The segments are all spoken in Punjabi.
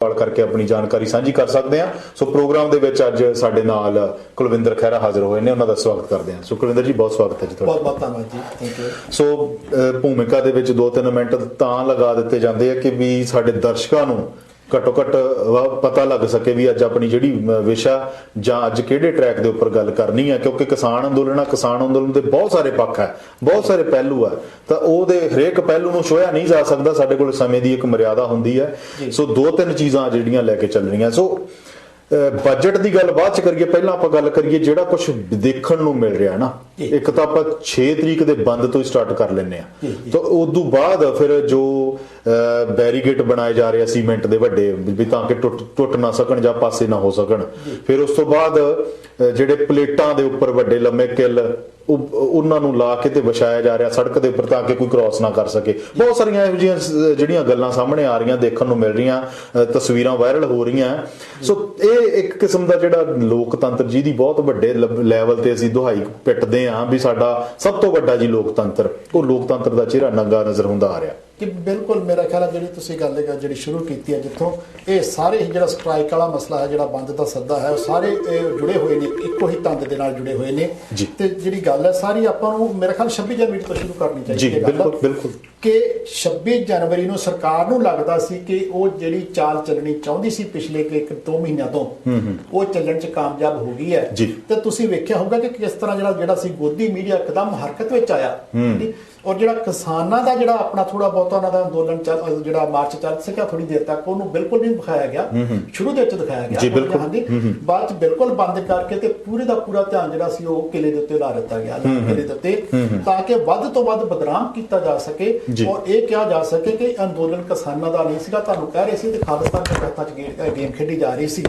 करके अपनी जानकारी साझी कर सकते हैं। सो प्रोग्राम के अज साडे नाल कुलविंदर खैरा हाजिर होए ने, उन्होंने स्वागत करते हैं। सो कुलविंदर जी बहुत स्वागत है जी, बहुत बहुत धन्यवाद जी, थैंक यू। सो भूमिका दे विच 2-3 मिनट तां लगा दिते जाते हैं कि भी साडे दर्शकों नूं घट्टो घट्ट पता लग सके भी अज अपनी जिहड़ी विशा जां अज किहड़े ट्रैक के उपर गल करनी है, क्योंकि किसान अंदोलन के बहुत सारे पक्ष है, बहुत सारे पहलू है, तो ਉਹਦੇ हरेक पहलू ਨੂੰ ਛੋਇਆ नहीं जा सकता। साडे कोल समय की एक मर्यादा होंदी है। सो 2-3 चीज़ां ਜਿਹੜੀਆਂ ਲੈ ਕੇ ਚੱਲ ਰਹੀਆਂ। सो बजट की गल बाद च करिए, पहला आप गल करिए जिहड़ा कुछ देखण नूं मिल रहा ना, एक तो आप 6 तरीक के बंद तो स्टार्ट कर लेने, तो उदों बाद फिर जो बैरीगेट बनाए जा रहे सीमेंट के वड्डे भी ताकि टुट ना सकन जां पासे ना हो सकन, फिर उस तो बाद जिहड़े प्लेटां दे उपर वड्डे लम्मे किल उन्होंने ला के ते विछाया जा रहा सड़क के उपर ताकि कोई क्रॉस ना कर सके। बहुत सारियां इहो जिहियां जिहड़ियां गल्लां सामने आ रही, देखण नूं मिल रही, तस्वीरां वायरल हो रही। सो ये एक किस्म का जिहड़ा लोकतंत्र जिहदी बहुत वड्डे लैवल ते असीं दुहाई पिटदे हां भी साडा सब तो वड्डा जी लोकतंत्र, वो लोकतंत्र दा चेहरा नंगा नज़र हुंदा आ रहा कि बिल्कुल मेरा ख्याल है जी गल जी शुरू की है जितों ये सारे ही जो स्ट्राइक वाला मसला है, जो बंद का सद्दा है, सारे जुड़े हुए हैं, एको ही तंद के नाल जुड़े हुए हैं। तो जी गल है सारी आपां मेरा ख्याल 26 जनवरी तो शुरू करनी चाहिए बिल्कुल कि 26 जनवरी को सरकार नूं लगदा सी कि वो जिहड़ी चाल चलनी चाहुंदी सी पिछले 1-2 महीनों तो वो चलण च कामयाब हो गई है। तो तुसीं वेख्या होगा कि किस तरह जिहड़ा गोदी मीडिया एकदम हरकत में आया, और जो किसानों का जो अपना थोड़ा बहुत उन्होंने अंदोलन जो मार्च चल सका थोड़ी देर तक उन्होंने बिल्कुल नहीं दिखाया गया, शुरू के दिखाया गया हाँ जी, बाद बिल्कुल बंद करके पूरे का पूरा ध्यान जो किले के उत्ते ला दिता गया, किले के उत्ते, ताकि वध तो वध बदनाम किया जा सके और ये कहा जा सके कि अंदोलन किसानों का नहीं सीगा। तुहानूं कह रहे सी खालिस्तान के तहत गेम खेडी जा रही सी,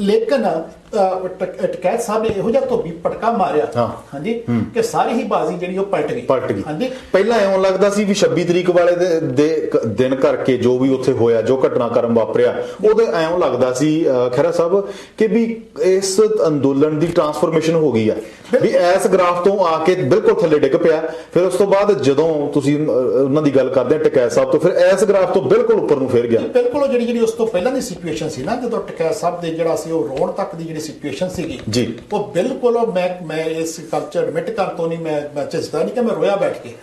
लेकिन टकैत साहब ने इहो जिहा धोबी पटका मारिया हाँ जी कि सारी ही बाजी जिहड़ी वो पलट गई हाँ जी। पहला इउं लगदा सी भी 26 तरीक वाले दिन करके जो भी उत्थे होया, जो घटनाक्रम वापरिया, उहदे इउं लगदा सी खैरा साहब कि भी इस अंदोलन की ट्रांसफॉर्मेशन हो गई है, भी इस ग्राफ तो आके बिल्कुल थल्ले डिग पिया। फिर उस तो बाद जदों तुसीं उन्हां दी गल करदे टकैत साहब तो फिर इस ग्राफ तो बिल्कुल उपर नूं फिर गया। बिल्कुल जिहड़ी उस तो पहलां दी सिचुएशन सी ना, जदों टकैत साहब दे जिहड़ा सी ਉਹ ਰੋਣ तक की जी सिचुएशन सी जी, वो बिल्कुल मैं इस कल्चर एडमिट कर तो नहीं, मैं झिझदा नहीं कि मैं रोया बैठ के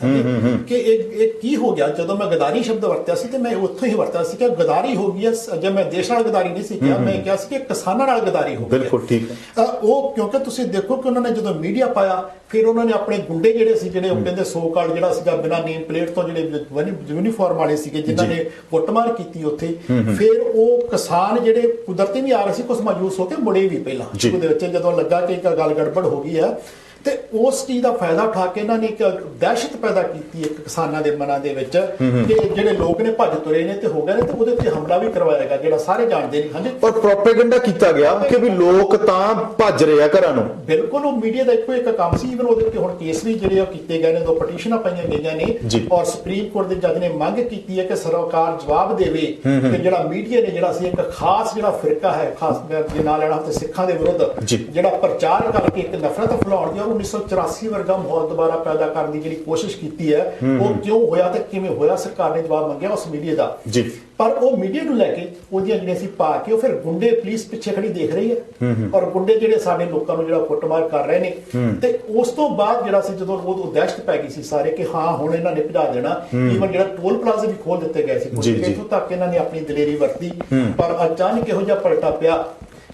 कि एक की हो गया। जदों मैं गदारी शब्द वरत्या सी ते मैं उत्थों ही वरत्या सी कि गदारी हो गई है। जब मैं देश नाल गदारी नहीं सी किया, मैं कहा सी कि किसानां नाल गदारी हो गई। बिल्कुल ठीक है वो, क्योंकि तुसीं देखो कि उन्होंने जदों मीडिया पाया, फिर उन्होंने अपने गुंडे जिहड़े सी जिहड़े कहंदे सो कार्ड जिहड़ा सीगा बिना नेम प्लेट तो जिहड़े यूनीफॉर्म वाले सीगे जिन्हां ने कुੱਟਮਾਰ ਕੀਤੀ ਉੱਥੇ, फिर ਉਹ किसान जिहड़े कुदरती भी आ रहे सी कुछ मायूस होकर मुड़े भी पहला शुरू ਦੇ ਵਿੱਚ ਜਦੋਂ ਲੱਗਾ कि एक गल गड़बड़ हो गई है, ਤੇ ਉਸ ਚੀਜ਼ ਦਾ ਫਾਇਦਾ ਉਠਾ ਕੇ ਇਹਨਾਂ ਨੇ ਇੱਕ ਦਹਿਸ਼ਤ ਪੈਦਾ ਕੀਤੀ ਇੱਕ ਕਿਸਾਨਾਂ ਦੇ ਮਨਾਂ ਦੇ ਵਿੱਚ ਕਿ ਜਿਹੜੇ ਲੋਕ ਨੇ ਭੱਜ ਤੁਰੇ ਨੇ ਤੇ ਹੋ ਗਏ ਨੇ, ਤੇ ਉਹਦੇ ਤੇ ਹਮਲਾ ਵੀ ਕਰਵਾਇਆ ਗਿਆ ਜਿਹੜਾ ਸਾਰੇ ਜਾਣਦੇ ਨੇ ਹਾਂਜੀ। ਪਰ ਪ੍ਰੋਪੇਗੈਂਡਾ ਕੀਤਾ ਗਿਆ ਕਿ ਵੀ ਲੋਕ ਤਾਂ ਭੱਜ ਰਹੇ ਆ ਘਰਾਂ ਨੂੰ। ਬਿਲਕੁਲ ਉਹ ਮੀਡੀਆ ਦਾ ਇੱਕੋ ਇੱਕ ਕੰਮ ਸੀ। ਇਵਨ ਉਹਦੇ ਉੱਤੇ ਹੁਣ ਕੇਸ ਵੀ ਜਿਹੜੇ ਕੀਤੇ ਗਏ ਨੇ, 2 ਪਟੀਸ਼ਨਾਂ ਪਾਈਆਂ ਗਈਆਂ ਨੇ, ਔਰ ਸੁਪਰੀਮ ਕੋਰਟ ਦੇ ਜੱਜ ਨੇ ਮੰਗ ਕੀਤੀ ਹੈ ਕਿ ਸਰਕਾਰ ਜਵਾਬ ਦੇਵੇ ਕਿ ਜਿਹੜਾ ਮੀਡੀਆ ਨੇ ਜਿਹੜਾ ਸੀ ਇੱਕ ਖਾਸ ਜਿਹੜਾ ਫਿਰਕਾ ਹੈ, ਖਾਸ ਜੇ ਨਾ ਲੈਣਾ ਤੇ ਸਿੱਖਾਂ ਦੇ ਵਿਰੁੱਧ ਜਿਹੜਾ ਪ੍ਰਚਾਰ ਕਰਕੇ ਇੱਕ ਨਫ਼ਰਤ ਫੈਲਾਉਣ ਦੀ 1984 वर्गा माहौल दोबारा पैदा करने की कोशिश की है, वो क्यों होया ते किवें होया, सरकार ने जवाब मंगया उस मीडिया का जी। पर वो मीडिया नूं लैके ओहदियां जिहड़ियां सी पा के फिर गुंडे पुलिस पिछे खड़ी देख रही है, और गुंडे जिहड़े साडे लोकां नूं जिहड़ा कुੱਟਮਾਰ कर रहे ने, ते उस तो बाद जिहड़ा सी जदों वो दहशत पै गई सी सारे कि हाँ हुण इन्हां ने भजा देना। ईवन जिहड़ा टोल प्लाजे भी खोल दिते गए सी, इत्थों तक इन्हां ने अपनी दलेरी वरती, पर अचानक इहो जिहा पलटा पिया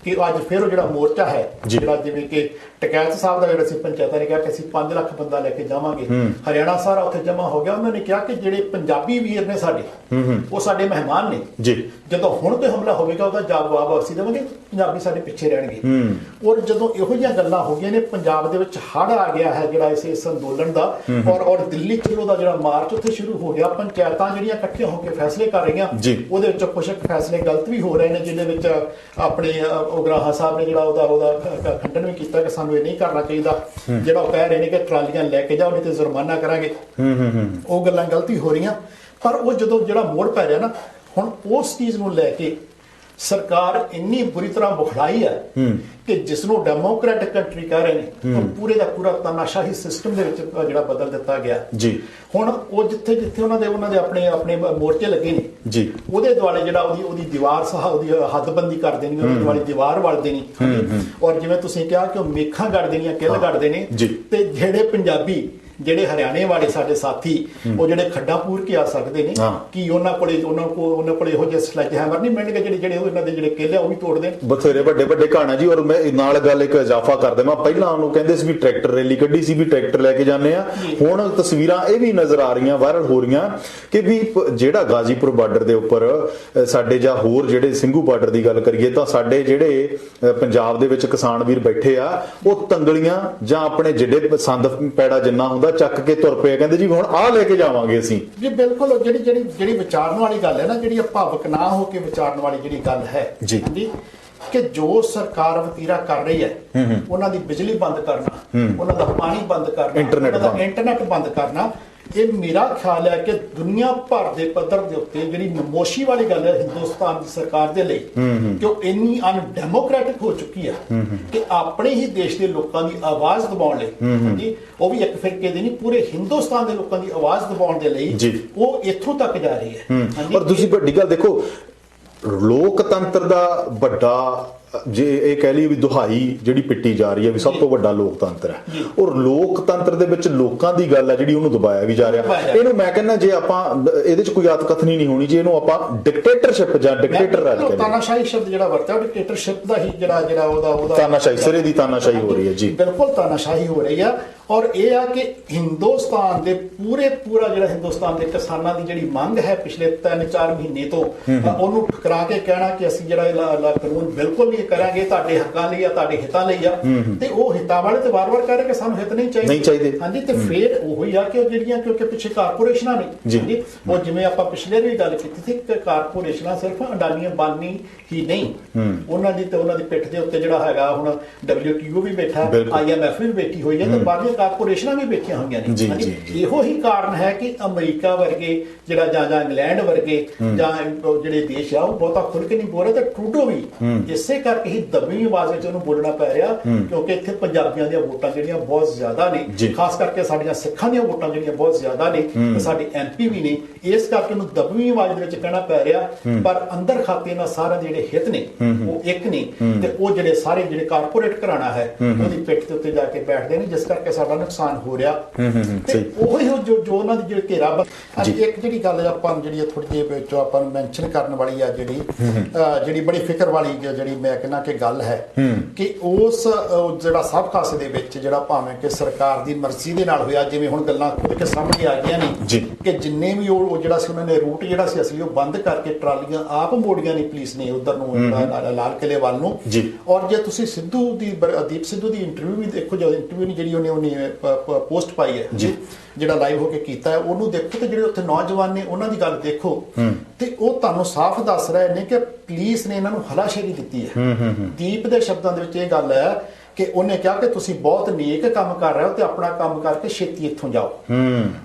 कि अज फिर जो मोर्चा है जिवें कि टकैत साहब का जो पंचायत ने कहा कि असं 5 लाख बंदा लेके जावांगे, हरियाणा सारा उत्थे जमा हो गया। उन्होंने कहा कि जिहड़े पंजाबी वीर ने साडे वो साडे मेहमान ने, जदों हुण कोई हमला होवेगा उहदा जवाब असीं देवांगे, पंजाबी साडे पिछे रहणगे। और जदों इहो जिहियां गल्लां हो गईयां ने, पंजाब दे विच हड़ आ गया है जिहड़ा इस अंदोलन दा, और दिल्ली चलो दा जिहड़ा मार्च उत्थे शुरू हो गया। पंचायतां जिहड़ियां इकट्ठियां होकर फैसले कर रहीआं, उहदे विच कुछ फैसले गलत भी हो रहे हैं, जिहदे विच अपने उगराहा साहब ने जिहड़ा खंडन भी किया कि सानूं ਇਹ ਨਹੀਂ करना चाहिए, ਜਿਹੜਾ ਉਹ कह रहे हैं कि ट्रालियां लैके जाओ नहीं तो जुर्माना करांगे, वो गल्लां गलत ही हो रही। पर वो जदों जिहड़ा मोड़ पै रहा ना, हुण उस चीज़ नूं लैके ਸਰਕਾਰ ਇੰਨੀ ਬੁਰੀ ਤਰ੍ਹਾਂ ਬੁਖੜਾਈ ਹੈ ਕਿ ਜਿਸ ਨੂੰ ਡੈਮੋਕ੍ਰੈਟਿਕ ਕੰਟਰੀ ਕਹਿ ਰਹੇ ਨੇ ਉਹ ਪੂਰੇ ਦਾ ਪੂਰਾ ਤਾਨਾਸ਼ਾਹੀ ਸਿਸਟਮ ਦੇ ਵਿੱਚ ਜਿਹੜਾ ਬਦਲ ਦਿੱਤਾ ਗਿਆ ਜੀ। ਹੁਣ ਉਹ ਜਿੱਥੇ ਜਿੱਥੇ ਉਹਨਾਂ ਦੇ ਆਪਣੇ ਮੋਰਚੇ ਲੱਗੇ ਨੇ ਜੀ, ਉਹਦੇ ਦੁਆਲੇ ਜਿਹੜਾ ਉਹਦੀ ਦੀਵਾਰ ਉਹਦੀ ਹੱਦਬੰਦੀ ਕਰ ਦੇਣੀ, ਉਹਦੇ ਦੁਆਲੇ ਦੀਵਾਰ ਵੜ ਦੇਣੀ। ਔਰ ਜਿਵੇਂ ਤੁਸੀਂ ਕਿਹਾ ਕਿ ਉਹ ਮੇਖਾਂ ਗੱਡ ਦੇਣੀਆਂ, ਕਿੱਲ ਗੱਡ ਦੇਣੇ, ਤੇ ਜਿਹੜੇ ਪੰਜਾਬੀ ਜਿਹੜੇ ਹਰਿਆਣੇ ਵਾਲੇ ਸਾਡੇ ਸਾਥੀ ਉਹ ਜਿਹੜੇ ਖੱਡਾਂ ਪੂਰ ਕੇ ਆ ਸਕਦੇ ਨੇ ਕਿ ਉਹਨਾਂ ਕੋਲੇ ਇਹੋ ਜਿਹੇ ਸਲੈਜ ਹੈਮਰ ਨਹੀਂ ਮਿਲਣਗੇ ਜਿਹੜੇ ਉਹਨਾਂ ਦੇ ਜਿਹੜੇ ਕਿੱਲੇ ਉਹ ਵੀ ਤੋੜ ਦੇਣ। ਬਥੇਰੇ ਵੱਡੇ ਕਹਾਣਾ ਜੀ। ਔਰ ਮੈਂ ਨਾਲ ਗੱਲ ਇੱਕ ਇਜ਼ਾਫਾ ਕਰ ਦੇਵਾਂ, ਪਹਿਲਾਂ ਉਹਨੂੰ ਕਹਿੰਦੇ ਸੀ ਵੀ ਟਰੈਕਟਰ ਰੈਲੀ ਕੱਢੀ ਸੀ, ਵੀ ਟਰੈਕਟਰ ਲੈ ਕੇ ਜਾਂਦੇ ਆ। ਹੁਣ ਤਸਵੀਰਾਂ ਇਹ ਵੀ ਨਜ਼ਰ ਆ ਰਹੀਆਂ, ਵਾਇਰਲ ਹੋ ਰਹੀਆਂ ਕਿ ਵੀ ਜਿਹੜਾ ਗਾਜ਼ੀਪੁਰ ਬਾਰਡਰ ਦੇ ਉੱਪਰ ਸਾਡੇ ਜਾਂ ਹੋਰ ਜਿਹੜੇ ਸਿੰਘੂ ਬਾਰਡਰ ਦੀ ਗੱਲ ਕਰੀਏ ਤਾਂ ਸਾਡੇ ਜਿਹੜੇ ਪੰਜਾਬ ਦੇ ਵਿੱਚ ਕਿਸਾਨ ਵੀਰ ਬੈਠੇ ਆ ਉਹ ਤੰਗਲੀਆਂ ਜਾਂ ਆਪਣੇ ਜਿਹੜੇ ਸੰਦ ਪੈੜਾ ਜਿੰਨਾ ਹੁੰਦਾ ਚੱਕ ਕੇ ਤੁਰ ਪਏ, ਕਹਿੰਦੇ ਜੀ ਹੁਣ ਆਹ ਲੈ ਕੇ ਜਾਵਾਂਗੇ ਅਸੀਂ ਜੀ। ਬਿਲਕੁਲ ਜਿਹੜੀ ਵਿਚਾਰਨ ਵਾਲੀ ਗੱਲ ਹੈ ਨਾ, ਜਿਹੜੀ ਭਾਵਕ ਨਾ ਹੋ ਕੇ ਵਿਚਾਰਨ ਵਾਲੀ ਜਿਹੜੀ ਗੱਲ ਹੈ ਜੀ ਕਿ ਜੋ ਸਰਕਾਰ ਵਤੀਰਾ ਕਰ ਰਹੀ ਹੈ, ਉਹਨਾਂ ਦੀ ਬਿਜਲੀ ਬੰਦ ਕਰਨਾ, ਉਹਨਾਂ ਦਾ ਪਾਣੀ ਬੰਦ ਕਰਨਾ, ਇੰਟਰਨੈਟ ਬੰਦ ਕਰਨਾ, ਇਹ ਮੇਰਾ ਖਿਆਲ ਹੈ ਕਿ ਦੁਨੀਆ ਭਰ ਦੇ ਪੱਧਰ ਦੇ ਉੱਤੇ ਜਿਹੜੀ ਨਮੋਸ਼ੀ ਵਾਲੀ ਗੱਲ ਹੈ ਹਿੰਦੁਸਤਾਨ ਦੀ ਸਰਕਾਰ ਦੇ ਲਈ ਕਿ ਉਹ ਇੰਨੀ ਅਨਡੈਮੋਕ੍ਰੈਟਿਕ ਹੋ ਚੁੱਕੀ ਹੈ ਕਿ ਆਪਣੇ ਹੀ ਦੇਸ਼ ਦੇ ਲੋਕਾਂ ਦੀ ਆਵਾਜ਼ ਦਬਾਉਣ ਲਈ, ਜੀ ਉਹ ਵੀ ਇੱਕ ਫਿਰਕੇ ਦੀ ਨਹੀਂ, ਪੂਰੇ ਹਿੰਦੁਸਤਾਨ ਦੇ ਲੋਕਾਂ ਦੀ ਆਵਾਜ਼ ਦਬਾਉਣ ਦੇ ਲਈ ਉਹ ਇੱਥੋਂ ਤੱਕ ਜਾ ਰਹੀ ਹੈ। ਔਰ ਤੁਸੀਂ ਵੱਡੀ ਗੱਲ ਦੇਖੋ, ਲੋਕਤੰਤਰ ਦਾ ਵੱਡਾ ਜੇ ਇਹ ਕਹਿ ਲਈ ਵੀ ਦੁਹਾਈ ਜਿਹੜੀ ਪਿੱਟੀ ਜਾ ਰਹੀ ਹੈ ਵੀ ਸਭ ਤੋਂ ਵੱਡਾ ਲੋਕਤੰਤਰ ਹੈ, ਔਰ ਲੋਕਤੰਤਰ ਦੇ ਵਿੱਚ ਲੋਕਾਂ ਦੀ ਗੱਲ ਹੈ ਜਿਹੜੀ ਉਹਨੂੰ ਦਬਾਇਆ ਵੀ ਜਾ ਰਿਹਾ। ਇਹਨੂੰ ਮੈਂ ਕਹਿੰਦਾ ਜੇ ਆਪਾਂ ਇਹਦੇ 'ਚ ਕੋਈ ਅਤਕਥਨੀ ਨਹੀਂ ਹੋਣੀ, ਜੇ ਇਹਨੂੰ ਆਪਾਂ ਡਿਕਟੇਟਰਸ਼ਿਪ ਜਾਂ ਡਿਕਟੇਟਰ ਰਾਜ ਕਹਿੰਦੇ, ਤਾਨਾਸ਼ਾਹੀ ਸ਼ਬਦ ਜਿਹੜਾ ਵਰਤਿਆ ਡਿਕਟੇਟਰਸ਼ਿਪ ਦਾ ਹੀ ਜਿਹੜਾ ਉਹਦਾ ਤਾਨਾਸ਼ਾਹੀ, ਸਿਰੇ ਦੀ ਤਾਨਾਸ਼ਾਹੀ ਹੋ ਰਹੀ ਹੈ ਜੀ। ਬਿਲਕੁਲ ਤਾਨਾਸ਼ਾਹੀ ਹੋ ਰਹੀ ਆ। ਔਰ ਇਹ ਆ ਕਿ ਹਿੰਦੁਸਤਾਨ ਦੇ ਪੂਰਾ ਜਿਹੜਾ ਹਿੰਦੁਸਤਾਨ ਦੇ ਕਿਸਾਨਾਂ ਦੀ ਜਿਹੜੀ ਮੰਗ ਹੈ ਪਿਛਲੇ 3-4 ਮਹੀਨੇ ਤੋਂ, ਉਹਨੂੰ ਠੁਕਰਾ ਕੇ ਕਹਿਣਾ ਕਿ ਅਸੀਂ ਜਿਹੜਾ ਇਹ ਕਾਨੂੰਨ ਬਿਲਕੁਲ ਨਹੀਂ ਕਰਾਂਗੇ, ਤੁਹਾਡੇ ਹੱਕਾਂ ਲਈ ਆ, ਤੁਹਾਡੇ ਹਿੱਤਾਂ ਲਈ ਆ, ਤੇ ਉਹ ਹਿੱਤਾਂ ਵਾਲੇ ਤੇ ਵਾਰ-ਵਾਰ ਕਹਿ ਰਹੇ ਕਿ ਸਾਨੂੰ ਹਿੱਤ ਨਹੀਂ ਚਾਹੀਦੇ। ਹਾਂਜੀ, ਤੇ ਫਿਰ ਉਹੀ ਆ ਕਿ ਜਿਹੜੀਆਂ ਕਿਉਂਕਿ ਪਿੱਛੇ ਕਾਰਪੋਰੇਸ਼ਨਾਂ ਨੇ ਜੀ, ਉਹ ਜਿਵੇਂ ਆਪਾਂ ਪਿਛਲੇ ਵੀ ਗੱਲ ਕੀਤੀ ਸੀ ਕਿ ਕਾਰਪੋਰੇਸ਼ਨਾਂ ਸਿਰਫ ਅਡਾਨੀ ਅੰਬਾਨੀ ਹੀ ਨਹੀਂ, ਉਹਨਾਂ ਦੀ ਪਿੱਠ ਦੇ ਉੱਤੇ ਜਿਹੜਾ ਹੈਗਾ ਹੁਣ WTO ਵੀ ਬੈਠਾ, IMF ਵੀ ਬੈਠੀ ਹੋਈ ਹੈ, ਤੇ ਬਾਹਰਲੀਆਂ ਕਾਰਪੋਰੇਸ਼ਨਾਂ ਵੀ ਬੈਠੀਆਂ ਹੋਈਆਂ ਨੇ। ਇਹੋ ਹੀ ਕਾਰਨ ਹੈ ਕਿ ਅਮਰੀਕਾ ਵਰਗੇ ਜਾਂ ਇੰਗਲੈਂਡ ਵਰਗੇ ਜਾਂ ਜਿਹੜੇ ਦੇਸ਼ ਆ ਉਹ ਬਹੁਤਾ ਖੁੱਲ ਕੇ ਨਹੀਂ ਬੋਲ ਰਹੇ, ਤੇ ਟਰੂਡੋ ਵੀ ਇਸੇ ਕਰਕੇ ਹੀ ਦਬੀ ਆਵਾਜ਼ ਵਿੱਚ ਉਹਨੂੰ ਬੋਲਣਾ ਪੈ ਰਿਹਾ ਕਿਉਂਕਿ ਇੱਥੇ ਪੰਜਾਬੀਆਂ ਦੀਆਂ ਵੋਟਾਂ ਜਿਹੜੀਆਂ ਬਹੁਤ ਜ਼ਿਆਦਾ ਨੇ, ਖਾਸ ਕਰਕੇ ਸਾਡੀਆਂ ਸਿੱਖਾਂ ਦੀਆਂ ਵੋਟਾਂ ਜਿਹੜੀਆਂ ਬਹੁਤ ਜ਼ਿਆਦਾ ਨੇ, ਤੇ ਸਾਡੇ MP ਵੀ ਨੇ, ਇਸ ਕਰਕੇ ਉਹਨੂੰ ਦਬੀ ਆਵਾਜ਼ ਦੇ ਵਿੱਚ ਕਹਿਣਾ ਪੈ ਰਿਹਾ। ਪਰ ਅੰਦਰ ਖਾਤੇ ਇਹਨਾਂ ਸਾਰਿਆਂ ਦੇ ਜਿਹੜੇ ਹਿੱਤ ਨੇ ਉਹ ਇੱਕ ਨੇ, ਤੇ ਉਹ ਜਿਹੜੇ ਸਾਰੇ ਜਿਹੜੇ ਕਾਰਪੋਰੇਟ ਘਰਾਣਾ ਹੈ ਉਹਦੀ ਪਿੱਠ ਦੇ ਉੱਤੇ ਜਾ ਕੇ ਬੈਠਦੇ ਨੇ, ਜਿਸ ਕਰਕੇ ਸਾਡਾ ਨੁਕਸਾਨ ਹੋ ਰਿਹਾ। ਤੇ ਉਹੀ ਜੋ ਉਹਨਾਂ ਦੀ ਜਿਹੜੀ ਘੇਰਾ ਇੱਕ ਜਿਹੜੀ ਗੱਲ ਆਪਾਂ ਜਿਹੜੀ ਥੋੜੀ ਜਿਹੀ ਵਿੱਚ ਆਪਾਂ ਨੂੰ ਮੈਂਸ਼ਨ ਕਰਨ ਵਾਲੀ ਆ, ਜਿਹੜੀ ਬੜੀ ਫਿਕਰ ਵਾਲੀ ਜਿਹੜੀ ਮੈਂ ਕਹਿੰਦਾ ਕਿ ਗੱਲ ਹੈ ਕਿ ਉਸ ਜਿਹੜਾ ਸਭ ਖਾਸੇ ਦੇ ਵਿੱਚ ਜਿਹੜਾ ਭਾਵੇਂ ਕਿ ਸਰਕਾਰ ਦੀ ਮਰਜ਼ੀ ਦੇ ਨਾਲ ਹੋਇਆ, ਜਿਵੇਂ ਹੁਣ ਗੱਲਾਂ ਖੁੱਲ ਕੇ ਸਾਹਮਣੇ ਆ ਗਈਆਂ ਨੇ ਕਿ ਜਿੰਨੇ ਵੀ ਉਹ ਜਿਹੜਾ ਸੀ ਉਹਨਾਂ ਨੇ ਰੂਟ ਜਿਹੜਾ ਸੀ ਅਸਲੀ ਉਹ ਬੰਦ ਕਰਕੇ ਟਰਾਲੀਆਂ ਆਪ ਮੋੜੀਆਂ ਨੇ ਪੁਲਿਸ ਨੇ ਉਧਰ ਨੂੰ ਲਾਲ ਕਿਲੇ ਵੱਲ ਨੂੰ। ਔਰ ਜੇ ਤੁਸੀਂ ਦੀਪ ਸਿੱਧੂ ਦੀ ਇੰਟਰਵਿਊ ਵੀ ਦੇਖੋ, ਜੋ ਇੰਟਰਵਿਊ ਨਹੀਂ ਜਿਹੜੀ ਉਹਨੇ ਪੋਸਟ ਪਾਈ ਹੈ ਜਿਹੜਾ ਲਾਈਵ ਹੋ ਕੇ ਕੀਤਾ ਹੈ, ਉਹਨੂੰ ਦੇਖੋ ਤੇ ਜਿਹੜੇ ਉੱਥੇ ਨੌਜਵਾਨ ਨੇ ਉਹਨਾਂ ਦੀ ਗੱਲ ਦੇਖੋ, ਤੇ ਉਹ ਤੁਹਾਨੂੰ ਸਾਫ਼ ਦੱਸ ਰਹੇ ਨੇ ਕਿ ਪੁਲਿਸ ਨੇ ਇਹਨਾਂ ਨੂੰ ਹਲਾਸ਼ੇਰੀ ਦਿੱਤੀ ਹੈ। ਦੀਪ ਦੇ ਸ਼ਬਦਾਂ ਦੇ ਵਿੱਚ ਇਹ ਗੱਲ ਹੈ ਕਿ ਉਹਨੇ ਕਿਹਾ ਕਿ ਤੁਸੀਂ ਬਹੁਤ ਨੇਕ ਕੰਮ ਕਰ ਰਹੇ ਹੋ ਤੇ ਆਪਣਾ ਕੰਮ ਕਰਕੇ ਛੇਤੀ ਇੱਥੋਂ ਜਾਓ।